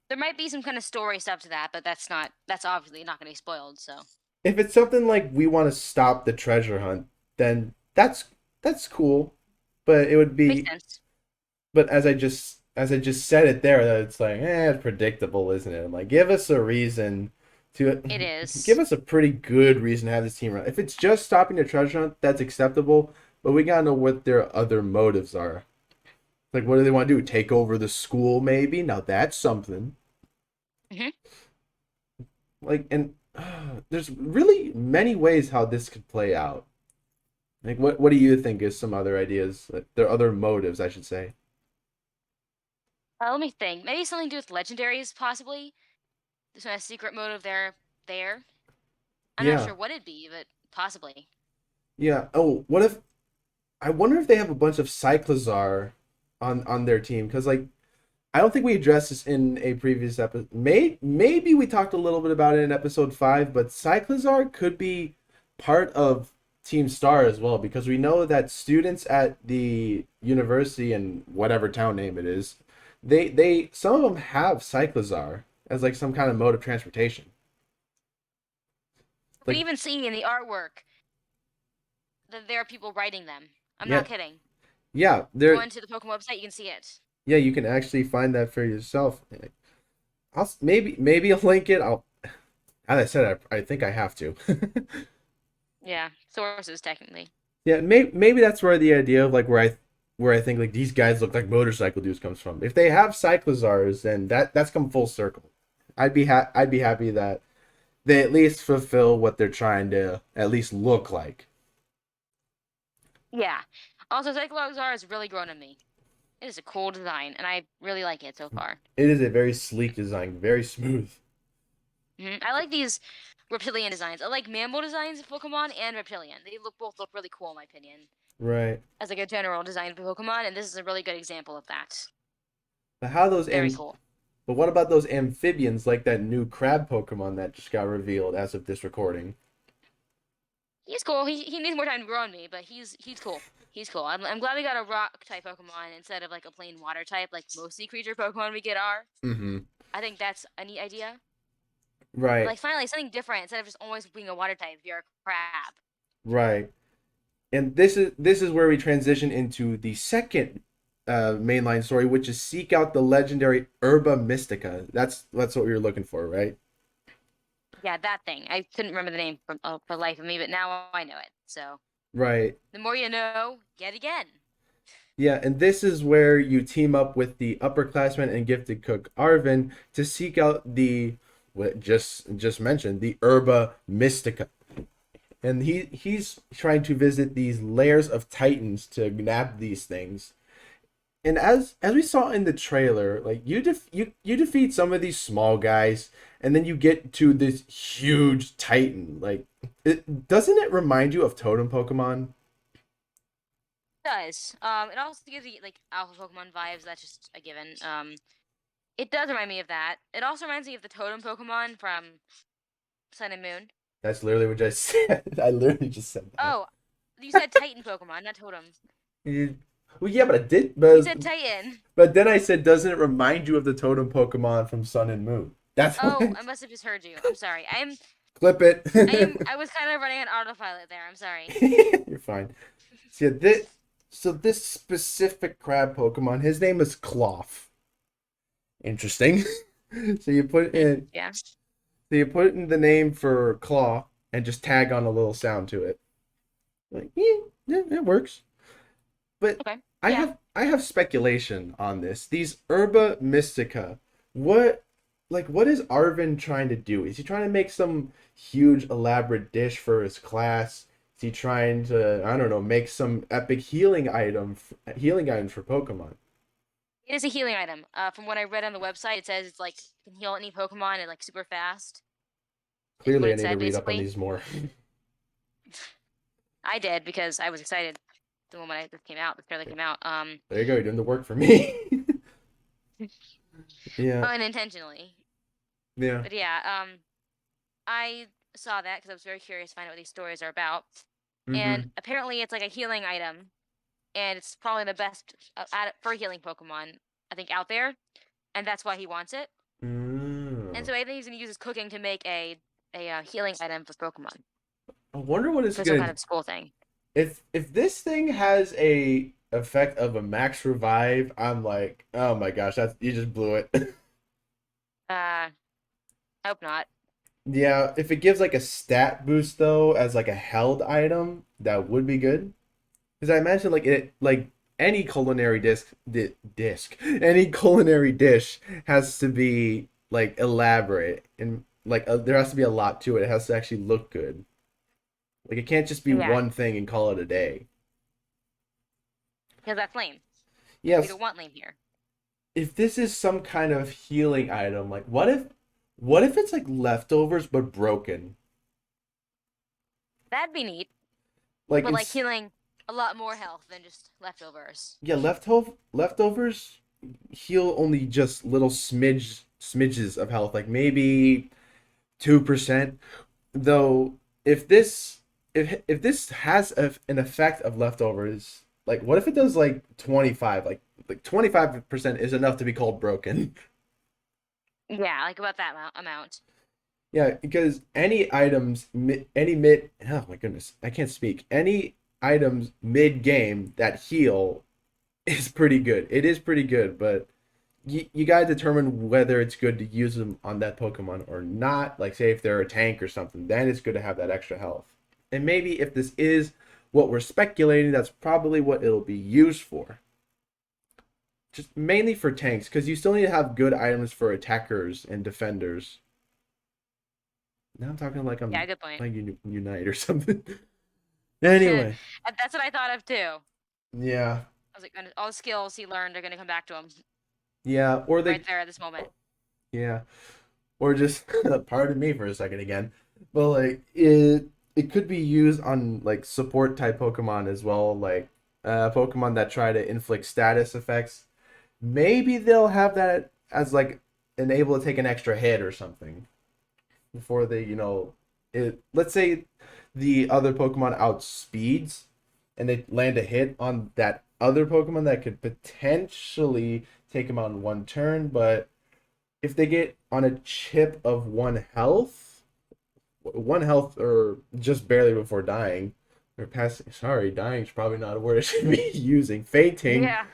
There might be some kind of story stuff to that, but that's obviously not going to be spoiled. So If it's something like we want to stop the treasure hunt, then that's cool. But it would makes be sense. but as I just said it there, that it's like, it's predictable, isn't it? I'm like, give us a reason to It give is. us a pretty good reason to have this team run. If it's just stopping the treasure hunt, that's acceptable, but we gotta know what their other motives are. Like, what do they want to do? Take over the school, maybe? Now that's something. Hmm. Like, and there's really many ways how this could play out. Like, what do you think is some other ideas? Like, their other motives, I should say. Let me think. Maybe something to do with legendaries, possibly. There's a secret motive there. I'm not Yeah, sure what it'd be, but possibly. yeah. Oh, what if I wonder if they have a bunch of Cyclizar on their team because like I don't think we addressed this in a previous episode. Maybe we talked a little bit about it in episode 5, but Cyclizar could be part of Team Star as well because we know that students at the university in whatever town name it is, they some of them have Cyclizar as like some kind of mode of transportation. But Like even seeing in the artwork that there are people writing them. I'm yeah, not kidding. yeah, Go there into the Pokemon website, you can see it. yeah, you can actually find that for yourself. Maybe I'll link it. As I said, I think I have to. Yeah, sources technically. Yeah, maybe that's where the idea of like where I think like these guys look like motorcycle dudes comes from. If they have Cyclizars, then that's come full circle. I'd be happy that they at least fulfill what they're trying to at least look like. Yeah. Also, Cyclozar has really grown on me. It is a cool design, and I really like it so far. It is a very sleek design, very smooth. I like these reptilian designs. I like mammal designs of Pokemon and reptilian. They both look really cool in my opinion. Right. As like a general design for Pokemon, and this is a really good example of that. But how those Very am cool. but what about those amphibians like that new crab Pokemon that just got revealed as of this recording? He's cool. He needs more time to grow on me, but he's cool. He's cool. I'm glad we got a rock type Pokemon instead of like a plain water type, like most sea creature Pokemon we get are. Mm-hmm. I think that's a neat idea. Right. Like finally something different instead of just always being a water type if you're a crab. Right. And this is where we transition into the second mainline story, which is seek out the legendary Herba Mystica. That's what we were looking for, right? Yeah, that thing. I couldn't remember the name for life of me, but now I know it. So Right. the more you know, yet again. Yeah, and this is where you team up with the upperclassman and gifted cook Arvin to seek out the what just mentioned the Herba Mystica, and he's trying to visit these layers of titans to nab these things. And as we saw in the trailer, like you defeat some of these small guys, and then you get to this huge titan. Like, doesn't it remind you of totem Pokemon? It does. It also gives you like alpha Pokemon vibes. That's just a given. It does remind me of that. It also reminds me of the totem Pokemon from Sun and Moon. That's literally what I said. I literally just said that. Oh, you said Titan Pokemon, not totem. You- well, yeah, but I did, You said Titan. but then I said, doesn't it remind you of the totem Pokemon from Sun and Moon? That's what Oh, I must have just heard you. I'm sorry. clip it. I was kind of running on autopilot there. I'm sorry. You're fine. So this specific crab Pokemon, his name is Cloth. Interesting. So you put in Yeah. so you put in the name for Claw and just tag on a little sound to it. Like, yeah, it works. But Okay. I Yeah. have I have speculation on this. These Herba Mystica. What what is Arvin trying to do? Is he trying to make some huge elaborate dish for his class? Is he trying to, I don't know, make some epic healing items for Pokemon? It is a healing item. From what I read on the website, it says it's like can heal any Pokemon and like super fast. Is what Clearly I it need to said read up on basically. these more. I did because I was excited the moment this came out. This trailer came out. There you go, you're doing the work for me. Yeah. Unintentionally. Yeah. But yeah. I saw that because I was very curious to find out what these stories are about. And Mm-hmm. apparently, it's like a healing item, and it's probably the best for healing Pokemon I think out there, and that's why he wants it. And Mm. so I think he's gonna use his cooking to make a healing item for Pokemon I wonder what it's for some gonna kind of school thing. if this thing has a effect of a max revive. I'm like, oh my gosh, that's you just blew it. I hope not. Yeah, if it gives like a stat boost though as like a held item, that would be good. Because I imagine like it like any culinary any culinary dish has to be like elaborate and like there has to be a lot to it. It has to actually look good. Like it can't just be Yeah, one thing and call it a day. because that's lame. We Yes, don't want lame here. if this is some kind of healing item, like what if it's like leftovers but broken? That'd be neat, Like but like it's healing a lot more health than just leftovers. yeah, leftovers heal only just little smidges of health, like maybe 2%. Though if this has an effect of leftovers, like what if it does like 25? Like 25% is enough to be called broken. Yeah, like about that amount. Yeah, because any items, any mid, oh my goodness, I can't speak. Any items mid game that heal is pretty good. It is pretty good, but you gotta determine whether it's good to use them on that Pokemon or not. Like, say if they're a tank or something, then it's good to have that extra health. And maybe if this is what we're speculating, that's probably what it'll be used for. Just mainly for tanks, because you still need to have good items for attackers and defenders. Now I'm talking like Yeah, I'm good point. like Unite or something. Anyway, That's what I thought of too. yeah, I was like, all the skills he learned are gonna come back to him yeah, or right they, there at this moment. yeah, or just pardon me for a second again, but like it could be used on like support type Pokemon as well, like Pokemon that try to inflict status effects. Maybe they'll have that as like an able to take an extra hit or something before they, it. Let's say the other Pokemon outspeeds, and they land a hit on that other Pokemon that could potentially take them out in one turn, but if they get on a chip of one health or just barely before dying, or passing, sorry, dying is probably not a word I should be using. Fainting Yeah,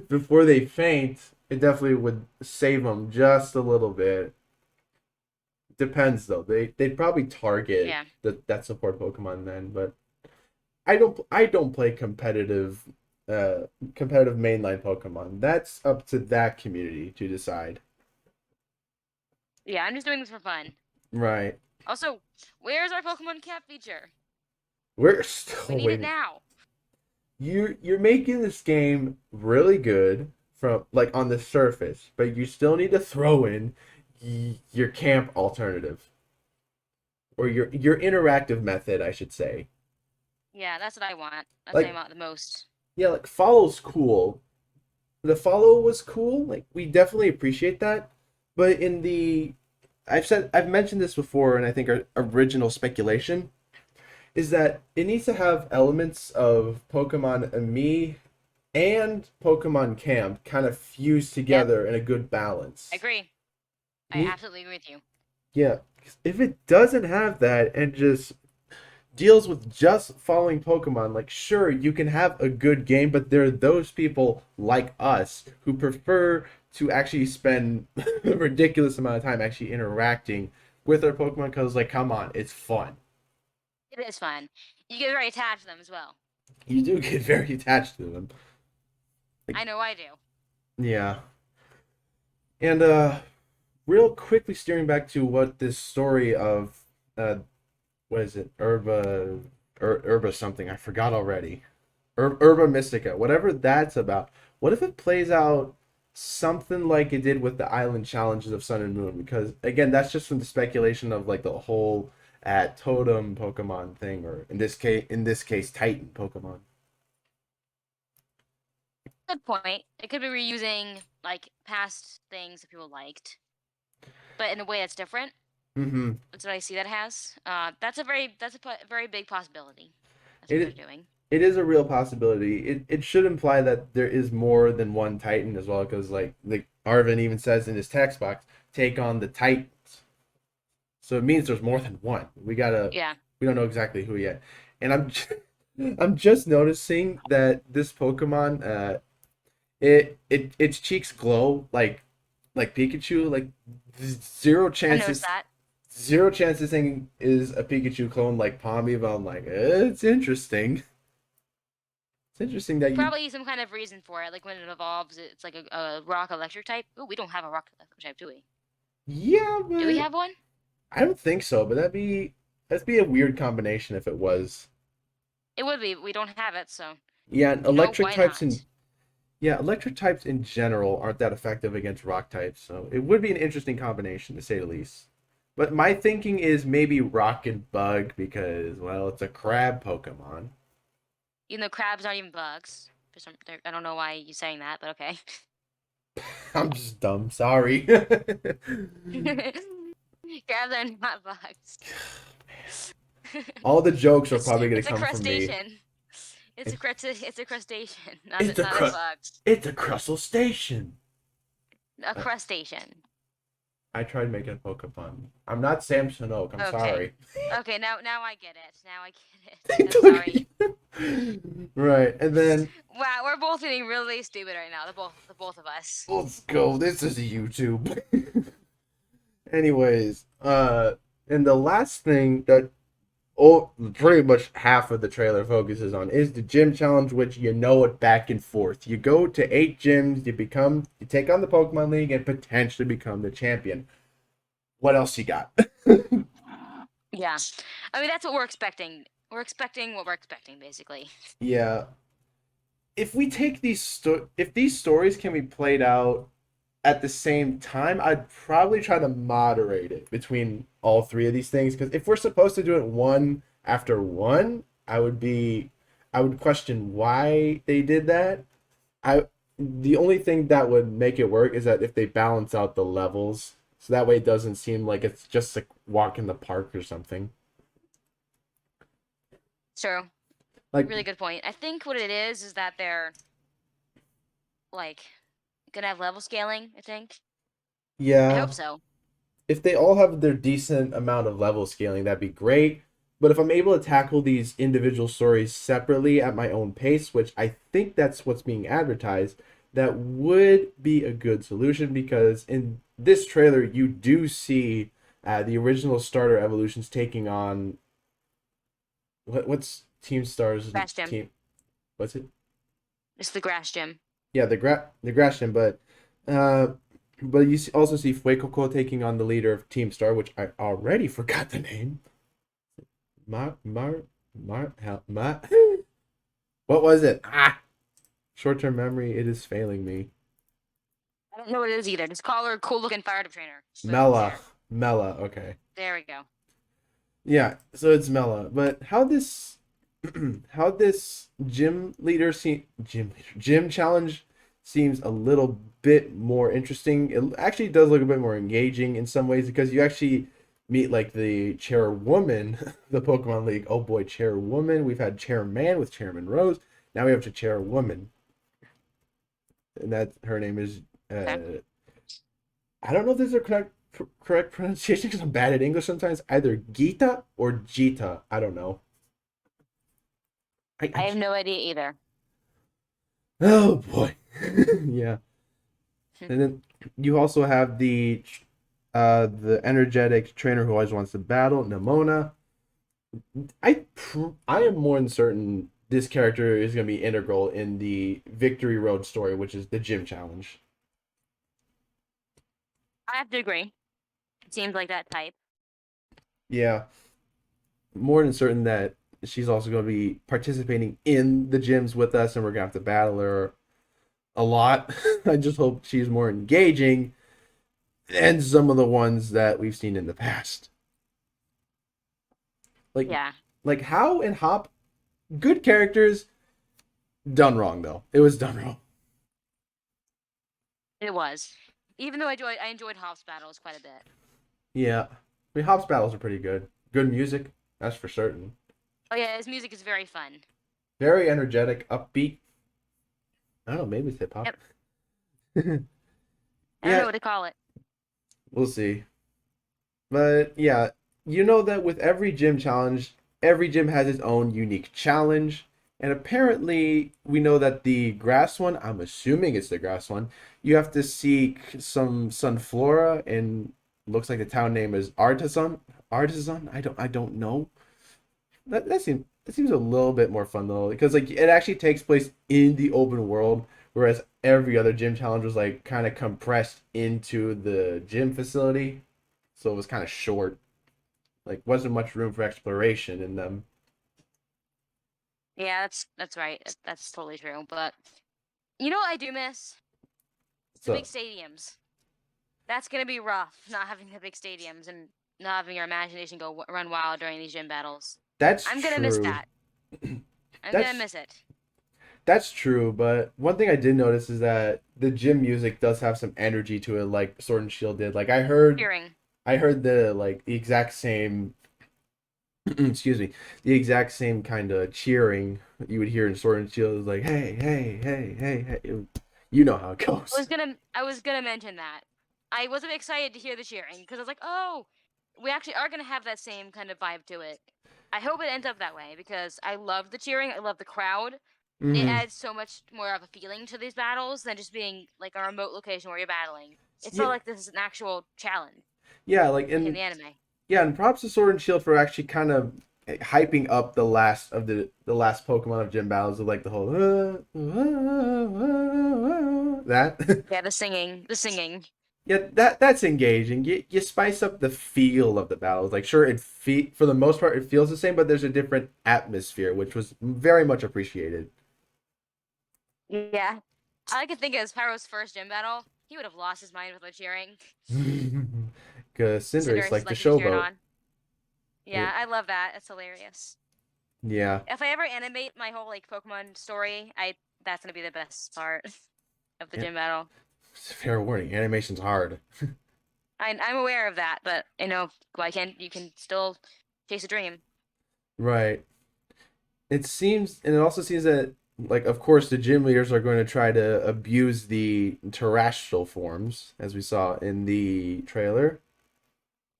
before they faint, it definitely would save them just a little bit. Depends though. They'd probably target yeah, that support Pokemon then, but I don't play competitive mainline Pokemon. That's up to that community to decide. yeah. I'm just doing this for fun. Right. Also, where's our Pokemon Camp feature? We're We still need it waiting. now. You're making this game really good from like on the surface, but you still need to throw in your camp alternative or your interactive method, I should say. Yeah, that's what I want. That's what I Like want the most. yeah, like follow's cool. The follow was cool. Like we definitely appreciate that. But I've mentioned this before, and I think our original speculation is that it needs to have elements of Pokemon Me and Pokemon Camp kind of fused Yep, together in a good I balance. agree. I Ne- absolutely agree with you. Yeah, if it doesn't have that and just deals with just following Pokemon, like sure, you can have a good game, but there are those people like us who prefer to actually spend a ridiculous amount of time actually interacting with our Pokemon because like come on, it's fun. It is fun. You get very attached to them as well. You do get very attached to them. Like I know I do. yeah. And real quickly steering back to what this story of what is it? Herba something. I forgot already. Herba Mystica, whatever that's about. What if it plays out something like it did with the island challenges of Sun and Moon? Because again, that's just from the speculation of like the whole at totem Pokemon thing, or in this case, Titan Pokemon. Good point. It could be reusing like past things that people liked, but in a way that's different. Mm-hmm. That's what I see that has. Very big possibility. That's what they're It doing. it is a real possibility. It should imply that there is more than one Titan as well, because like Arvin even says in his text box, take on the Titans. So it means there's more than one. Yeah. We don't know exactly who yet. And I'm just noticing that this Pokemon its cheeks glow like Pikachu, like zero I noticed chances that. zero chance this thing is a Pikachu clone like Palmy, but I'm like, it's interesting. It's interesting that you Probably some kind of reason for it. Like when it evolves, it's like a rock electric type. Oh, we don't have a rock electric type, do we? yeah, Do we but have one? I don't think so, but that'd be a weird combination if it was. It would be. We don't have it, so Yeah, and why not? electric types in general aren't that effective against rock types, so it would be an interesting combination to say the least. But my thinking is maybe rock and bug because, well, it's a crab Pokemon. Even though crabs aren't even bugs. I don't know why you're saying that, but okay. I'm just dumb, sorry. Crabs are not bugs. All the jokes are probably gonna It's a come from me. crustacean. It, It's a crustacean, it's a not a cru- bug. it's a crustacean. A I, crustacean. I tried making a Pokemon. I'm not Samson Oak. I'm Okay. sorry. Okay, now I get it. Now I get it. It I'm took sorry. me- right, and then Wow, we're both being really stupid right now. The both of us. let's go. This is YouTube. Anyways, and the last thing that pretty much half of the trailer focuses on is the gym challenge, which you know it back and forth. You go to 8 gyms, you take on the Pokemon League, and potentially become the champion. What else you got? Yeah. I mean, that's what we're expecting. We're expecting what we're expecting, basically. Yeah, if we take if these stories can be played out at the same time, I'd probably try to moderate it between all three of these things. Because if we're supposed to do it one after one, I would question why they did that. I The only thing that would make it work is that if they balance out the levels, so that way it doesn't seem like it's just a walk in the park or something. True. Like, Really good point. I think what it is that they're like gonna have level scaling, I think. I yeah, hope so. if they all have their decent amount of level scaling, that'd be great. But if I'm able to tackle these individual stories separately at my own pace, which I think that's what's being advertised, that would be a good solution because in this trailer, you do see the original starter evolutions taking on what's Team Star's Grass gym. team? What's it? It's the grass gym. Yeah, the Gratian, uh, but also see Fuecoco taking on the leader of Team Star, which I already forgot the name. Mar Mar Mar. What was it? Ah, short-term memory. It is failing me. I don't know what it is either. Just call her a cool looking fire trainer. Boom. Mela. There. Mela. Okay. There we go. Yeah. So it's Mela. But how this how this gym challenge seems a little bit more interesting. It actually does look a bit more engaging in some ways because you actually meet like the chairwoman, the Pokemon League. Oh boy, chairwoman. We've had chairman with Chairman Rose. Now we have to chairwoman, and that her name is. Okay. I don't know if this is a correct pronunciation because I'm bad at English sometimes. Either Gita or Jita. I don't know. I have no idea either. Oh boy. Yeah. And then you also have the energetic trainer who always wants to battle, Nemona. I am more than certain this character is going to be integral in the Victory Road story, which is the gym challenge. I have to agree. It seems like that type. Yeah, more than certain that she's also going to be participating in the gyms with us, and we're going to have to battle her a lot. I just hope she's more engaging than some of the ones that we've seen in the past. Like Yeah, like How and Hop, good characters, done wrong though. It was done wrong. it was. Even though I enjoyed Hoff's battles quite a bit. Yeah. I mean, Hop's battles are pretty good. Good music, that's for certain. Oh yeah, his music is very fun. Very energetic, upbeat. I don't know, maybe it's hip hop. Yep. I don't know Yeah, what to call it. we'll see. But yeah, you know that with every gym challenge, every gym has its own unique challenge. And apparently, we know that the grass one, I'm assuming it's the grass one, you have to seek some sunflora, and looks like the town name is Artisan. Artisan? I don't know. That seems a little bit more fun though, because like it actually takes place in the open world, whereas every other gym challenge was like kind of compressed into the gym facility, so it was kind of short. Like wasn't much room for exploration in them. Yeah, that's right. That's totally true. But you know what I do miss? The big So stadiums. That's gonna be rough, not having the big stadiums and not having your imagination run wild during these gym battles. that's I'm gonna miss true. that. I'm gonna That's miss it. that's true, but one thing I did notice is that the gym music does have some energy to it, like Sword and Shield did. Like Cheering. I heard the exact same excuse me, the exact same kind of cheering you would hear in Sword and Shield. It was like, hey, hey, hey, hey, hey. You know how it goes. I was gonna mention that. I was a bit excited to hear the cheering because I was like, oh, we actually are gonna have that same kind of vibe to it. I hope it ends up that way because I love the cheering. I love the crowd. It Hmm. adds so much more of a feeling to these battles than just being like a remote location where you're battling. It felt Yeah, like this is an actual challenge, yeah, like like in and the anime. yeah, and props to Sword and Shield for actually kind of hyping up the last of the last Pokemon of gym battles of like the whole that. Yeah, the singing. Yeah, that's engaging. You spice up the feel of the battles. Like sure, for the most part it feels the same, but there's a different atmosphere, which was very much appreciated. Yeah, I could think of Pyro's first gym battle. He would have lost his mind with the cheering. Because Cinder is Cinderace like the like to be cheered showboat. on. Yeah, It, I love that. It's hilarious. yeah, If I ever animate my whole like Pokemon story, I that's gonna be the best part of the yeah. gym battle. Fair warning, animation's hard. I'm aware of that, but you know, why can't you can still chase a dream? Right. And it also seems that, like, of course, the gym leaders are going to try to abuse the terrestrial forms, as we saw in the trailer.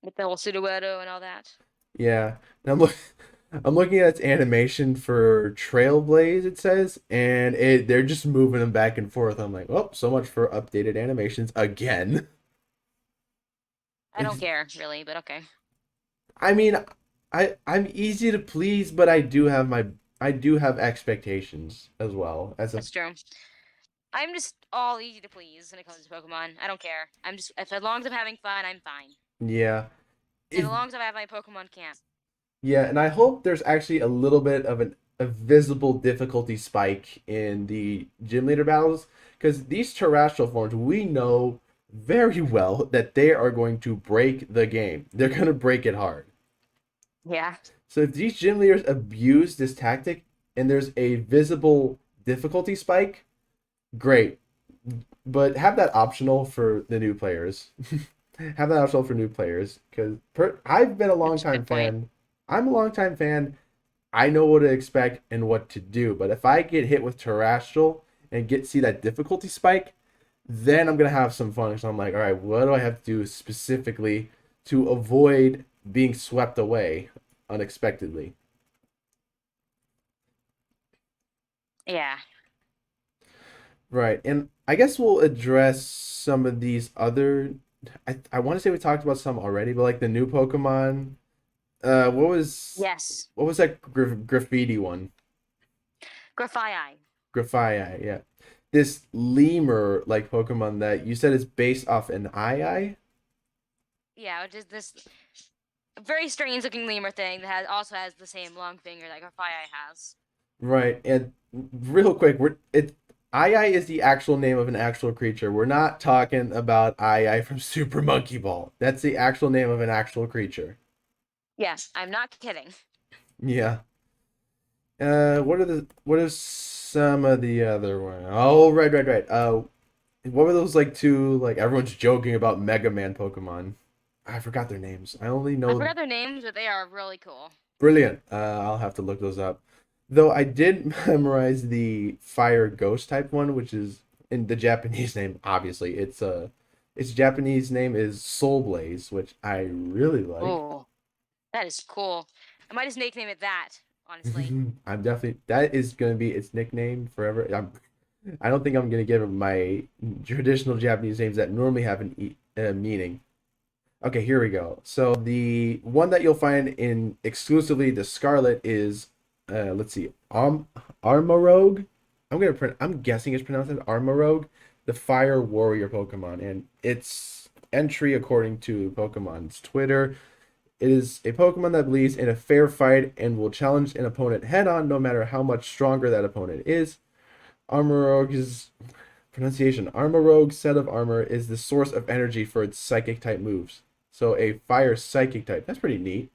With the whole Sudowoodo and all that. Yeah, and I'm looking at its animation for Trailblaze. It says, and they're just moving them back and forth. I'm like, oh, so much for updated animations again. I don't care really, but okay. I mean, I'm easy to please, but I do have expectations as well as a That's true. I'm just all easy to please when it comes to Pokemon. I don't care. I'm just if as long as I'm having fun, I'm fine. yeah. And If as long as I have my Pokemon camp. Yeah, and I hope there's actually a little bit of a visible difficulty spike in the gym leader battles, because these terrestrial forms, we know very well that they are going to break the game. They're going to break it hard. Yeah. So if these gym leaders abuse this tactic and there's a visible difficulty spike, great. But have that optional for the new players. Have that optional for new players, because I've been a long That's a time good point. fan. I'm a long time fan. I know what to expect and what to do. But if I get hit with terrestrial and see that difficulty spike, then I'm gonna have some fun. So I'm like, all right, what do I have to do specifically to avoid being swept away unexpectedly? Yeah. Right, and I guess we'll address some of these other. I want to say we talked about some already, but like the new Pokemon. What was Yes. that graffiti one? Grafaiai. Grafaiai, yeah. This lemur like Pokemon that you said is based off an eye. Yeah, which is this very strange looking lemur thing that also has the same long finger that Grafaiai has. Right, and real quick, eye is the actual name of an actual creature. We're not talking about eye from Super Monkey Ball. That's the actual name of an actual creature. Yes, I'm not kidding. Yeah. What are some of the other one? Oh, right. What were those like two like everyone's joking about Mega Man Pokemon? I forgot their names. I only I know forgot their names, but they are really cool. Brilliant. I'll have to look those up. Though I did memorize the fire ghost type one, which is in the Japanese name. Obviously, its Japanese name is Soul Blaze, which I really like. Oh, that is cool. I might just nickname it that, honestly. I'm definitely that is gonna be its nickname forever. I don't think I'm gonna give it my traditional Japanese names that normally have a meaning. Okay, here we go. So the one that you'll find in exclusively the Scarlet is, let's see, Armarogue. I'm guessing it's pronounced as Armarogue, the Fire Warrior Pokemon, and its entry according to Pokemon's Twitter. It is a Pokemon that believes in a fair fight and will challenge an opponent head on, no matter how much stronger that opponent is. Armarogue's pronunciation. Armarogue's set of armor is the source of energy for its psychic type moves. So a fire psychic type. That's pretty neat.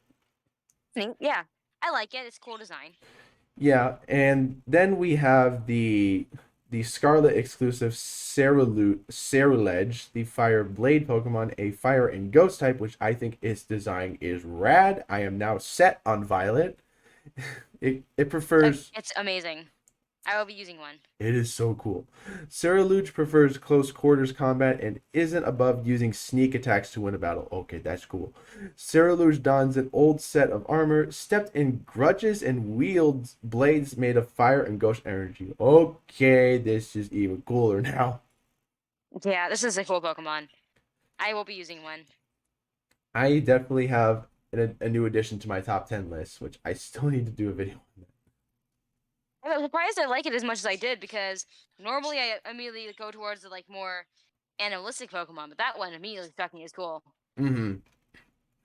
Yeah, I like it. It's cool design. Yeah, and then we have the Scarlet exclusive Ceruledge, the Fire Blade Pokemon, a Fire and Ghost type, which I think its design is rad. I am now set on Violet. It prefers It's amazing. I will be using one. It is so cool. Sarah Luge prefers close quarters combat and isn't above using sneak attacks to win a battle. Okay, that's cool. Sarah Luge dons an old set of armor, stepped in grudges, and wields blades made of fire and ghost energy. Okay, this is even cooler now. Yeah, this is a cool Pokemon. I will be using one. I definitely have a new addition to my top 10 list, which I still need to do a video on. I'm surprised I like it as much as I did because normally I immediately go towards the like more animalistic Pokemon, but that one immediately struck me as cool. Mm-hmm.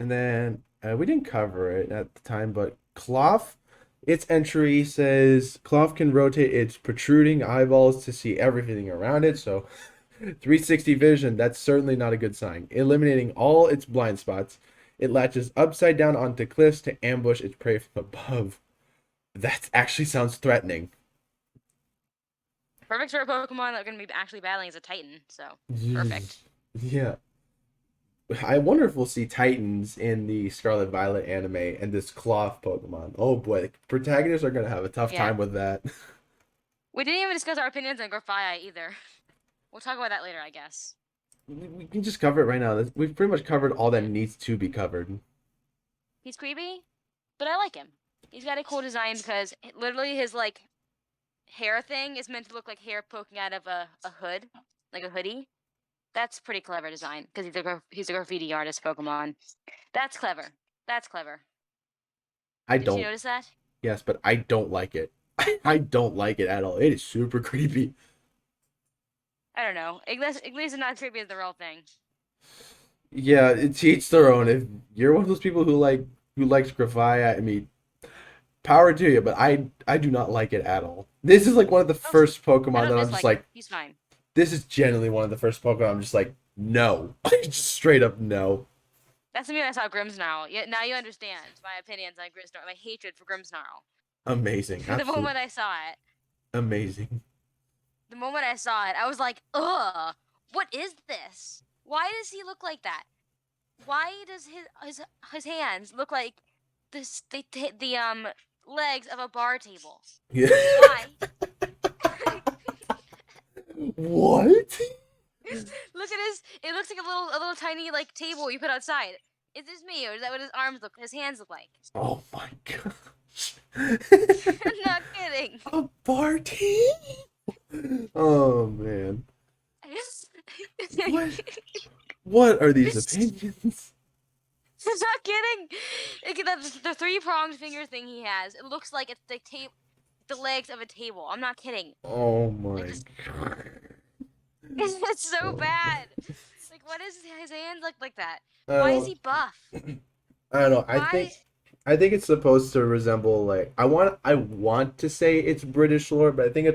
And then we didn't cover it at the time, but Cloth, its entry says Cloth can rotate its protruding eyeballs to see everything around it. So 360 vision, that's certainly not a good sign. Eliminating all its blind spots, it latches upside down onto cliffs to ambush its prey from above. That actually sounds threatening. Perfect for a Pokemon that we're gonna be actually battling as a Titan, so perfect. Yeah. I wonder if we'll see Titans in the Scarlet Violet anime and this cloth Pokemon. Oh boy, protagonists are gonna have a tough Yeah. time with that. We didn't even discuss our opinions on Grafaiai either. We'll talk about that later, I guess. We can just cover it right now. We've pretty much covered all that needs to be covered. He's creepy, but I like him. He's got a cool design because literally his like hair thing is meant to look like hair poking out of a hood, like a hoodie. That's pretty clever design because he's a graffiti artist Pokemon. That's clever. That's clever. I Did you don't. notice that? Yes, but I don't like it. I don't like it at all. It is super creepy. I don't know. Ignis is not creepy as the real thing. Yeah, it's each their own. If you're one of those people who likes Grafaiai, I mean, power to you, but I do not like it at all. This is like one of the first I Pokemon don't that I'm just dislike him. like, He's fine. this is genuinely one of the first Pokemon I'm just like, no. Just straight up no. That's the minute I saw Grimmsnarl. Yeah, now you understand my opinions on Grimmsnarl, my hatred for Grimmsnarl. Amazing. the Absolutely moment I saw it, amazing. the moment I saw it, I was like, ugh, what is this? Why does he look like that? Why does his hands look like the legs of a bar table? Yeah. Why? What? Look at his. It looks like a little tiny like table you put outside. Is this me, or is that what his arms look? His hands look like? Oh my gosh. I'm not kidding. A party? Oh man. What? What are these opinions? I'm not kidding. The three-pronged finger thing he has. It looks like it's the legs of a table. I'm not kidding. Oh Like my god. it's so Oh. bad. Like, what is his hands look like that? I Why is don't he buff? I don't know. Why? I think it's supposed to resemble like I want to say it's British lore, but I think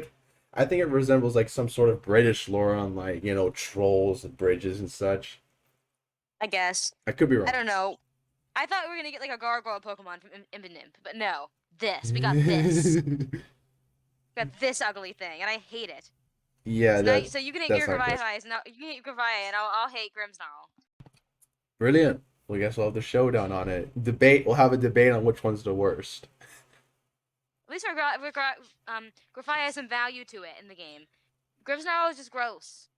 it resembles like some sort of British lore on like, trolls and bridges and such. I guess. I could be I wrong. don't know. I thought we were gonna get like a gargoyle Pokemon from Imp, but no. This. We got this. We got this ugly thing, and I hate it. Yeah, So now, so you can hate that's your not good. Grafaiai, and you can hate Grafaiai, and I'll hate Grimmsnarl. Brilliant. we guess we'll have the showdown on it. Debate. We'll have a debate on which one's the worst. At least Grafai has some value to it in the game. Griffsnarl is just gross.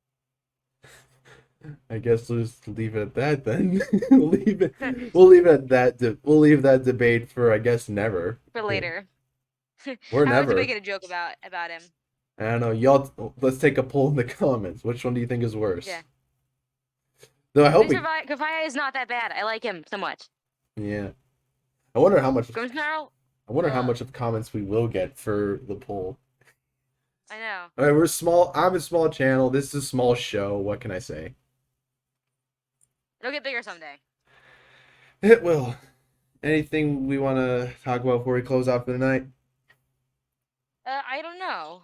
I guess we'll just leave it at that then. we'll leave it. We'll leave it at that. We'll leave that debate for I guess never. For later. Or How about to make never. it a joke about him? I don't know. Y'all, let's take a poll in the comments. Which one do you think is Yeah. worse? Though I At hope least we. Grafai is not that bad. I like him somewhat. Yeah. I wonder how much. Griffsnarl, I wonder how ugh. much of comments we will get for the poll. I know. All right, we're small. I'm a small channel. This is a small show. What can I say? It'll get bigger someday. It will. Anything we want to talk about before we close out for the night? I don't know.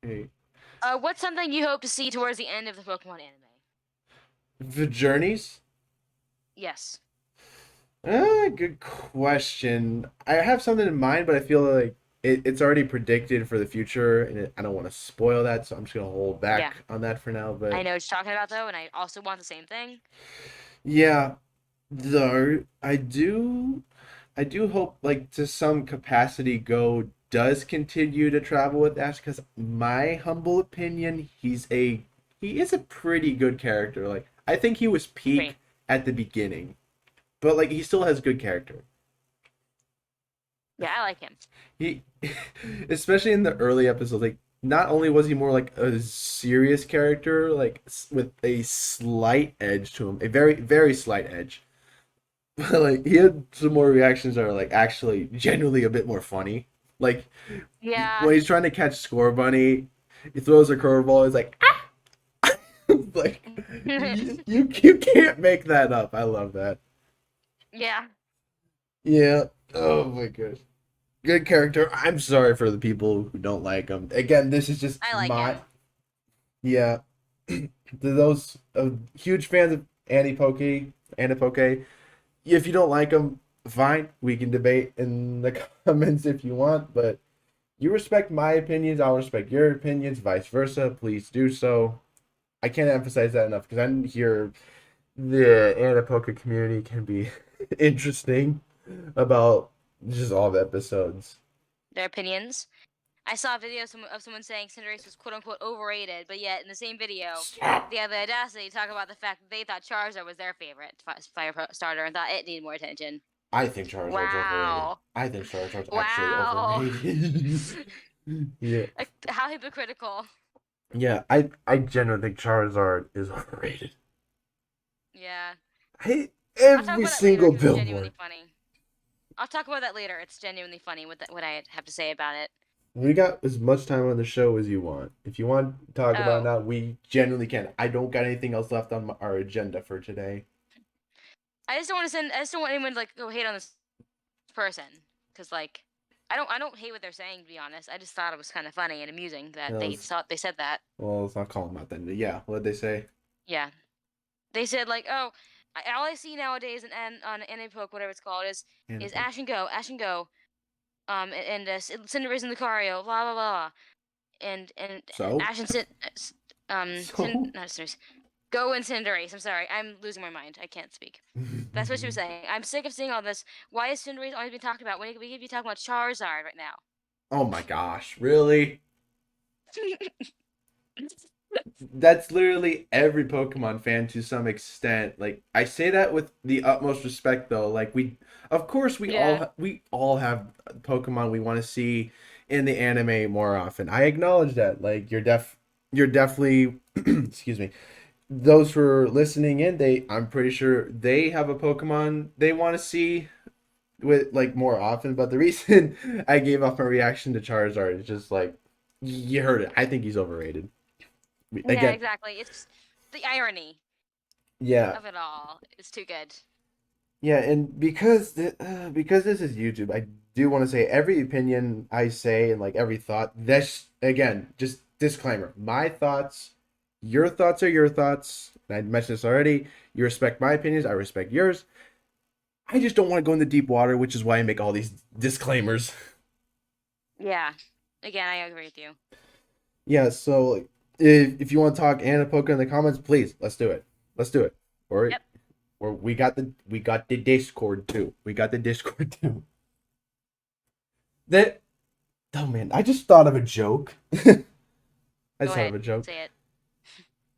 Hey. What's something you hope to see towards the end of the Pokemon anime? The journeys? Yes. Good question. I have something in mind, but I feel like it's already predicted for the future, and I don't want to spoil that, so I'm just gonna hold Yeah. back on that for now. I But know what you're talking about though, and I also want the same thing. yeah, though I do hope like to some capacity Go does continue to travel with Ash because my humble opinion, he is a pretty good character. Like I think he was Great. peak at the beginning, but like he still has good character. Yeah, I like him. He, especially in the early episodes, like not only was he more like a serious character, like with a slight edge to him, a very slight edge. But like he had some more reactions that are like actually genuinely a bit more funny. Like Yeah. when he's trying to catch Score Bunny, he throws a curveball. He's like, like you can't make that up. I love that. Yeah. Yeah. Oh my gosh. Good character. I'm sorry for the people who don't like him. Again, this is just I like my him. yeah. To those huge fans of Anipoke, if you don't like him, fine. We can debate in the comments if you want, but you respect my opinions, I'll respect your opinions, vice versa. Please do so. I can't emphasize that enough because I hear the Anapoca community can be interesting about just all the episodes. Their opinions. I saw a video of someone saying Cinderace was quote unquote overrated, but yet in the same video, they had the audacity to talk about the fact that they thought Charizard was their favorite fire starter and thought it needed more attention. I think Charizard's overrated. Wow. I think Charizard's actually Wow. overrated. Yeah. How hypocritical. Yeah, I genuinely think Charizard is overrated. Yeah. I hate I'll talk every about that later single because it's genuinely billboard. funny. I'll talk about that later. It's genuinely funny what I have to say about it. We got as much time on the show as you want. If you want to talk about it Oh, now, we genuinely can. I don't got anything else left on our agenda for today. I just don't want to send. I just don't want anyone to like go hate on this person because like I don't hate what they're saying to be honest. I just thought it was kind of funny and amusing that You know, they said that. well, let's not call them out then. But yeah, what did they say? Yeah, they said like oh all I see nowadays and on Poke whatever it's called is Hannibal. Ash and go Cinderace and Lucario blah blah blah and So? Ash and So? not Cinderace. Go and Cinderace. I'm sorry. I'm losing my mind. I can't speak. That's what she was saying. I'm sick of seeing all this. Why is Cinderace always being talked about when we could be talking about Charizard right now? Oh my gosh, really? That's literally every Pokemon fan to some extent. Like I say that with the utmost respect though. Like of course Yeah. we all have Pokemon we want to see in the anime more often. I acknowledge that. Like you're definitely excuse me. Those who are listening in, I'm pretty sure they have a Pokemon they want to see with like more often, but the reason I gave off my reaction to Charizard is just like you heard it. I think he's overrated. Yeah, Again, exactly. It's the irony yeah, of it all. It's too good. yeah, and because this is YouTube, I do want to say every opinion I say and like every thought. That's again just disclaimer. My thoughts, your thoughts are your thoughts. And I mentioned this already. You respect my opinions, I respect yours. I just don't want to go in the deep water, which is why I make all these disclaimers. Yeah. Again, I agree with you. Yeah, so like, if you want to talk Anapoka in the comments, please let's do it. Let's do it. Or Yep. Or we got the Discord too. We got the Discord too. That oh man, I just thought of a joke. I Go just thought of ahead, a joke. say it.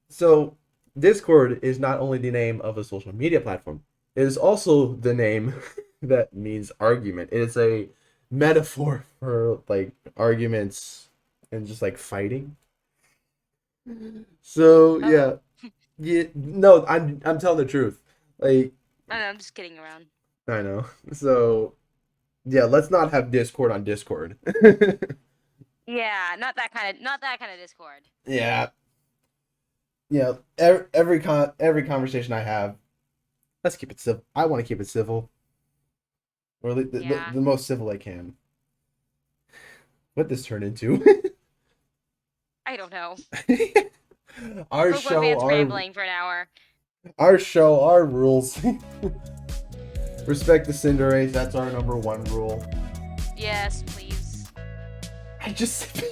So Discord is not only the name of a social media platform, it is also the name that means argument. It is a metaphor for like arguments and just like fighting. So Oh, yeah, yeah. No, I'm telling the truth. Like I know, I'm just kidding around. I know. So yeah, let's not have Discord on Discord. Yeah, not that kind of Discord. Yeah, yeah. Every conversation I have, let's keep it civil. I want to keep it civil, or Yeah. the most civil I can. What this turned into? I don't know. Our Pokemon show, fans rambling for an hour. our rules. Respect the Cinder race. That's our number one rule. Yes, please. I just.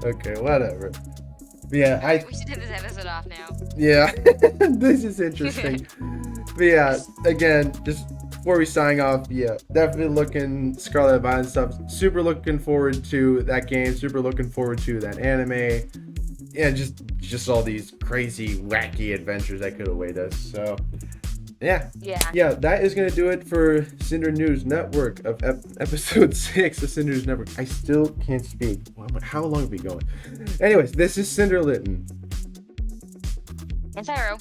Okay, whatever. Yeah, Alright, we should end this episode off now. yeah. This is interesting. But yeah, again, just before we sign off, yeah, definitely looking Scarlet and Violet stuff. Super looking forward to that game. Super looking forward to that anime. Yeah, just all these crazy, wacky adventures that could await us. So, yeah, Yeah. yeah, that is gonna do it for Cinder News Network of episode 6 of Cinder News Network. I still can't speak. How long have we going? Anyways, this is Cinder Litton, And Tyro.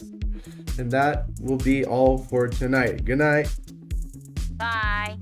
and that will be all for tonight. Good night. Bye.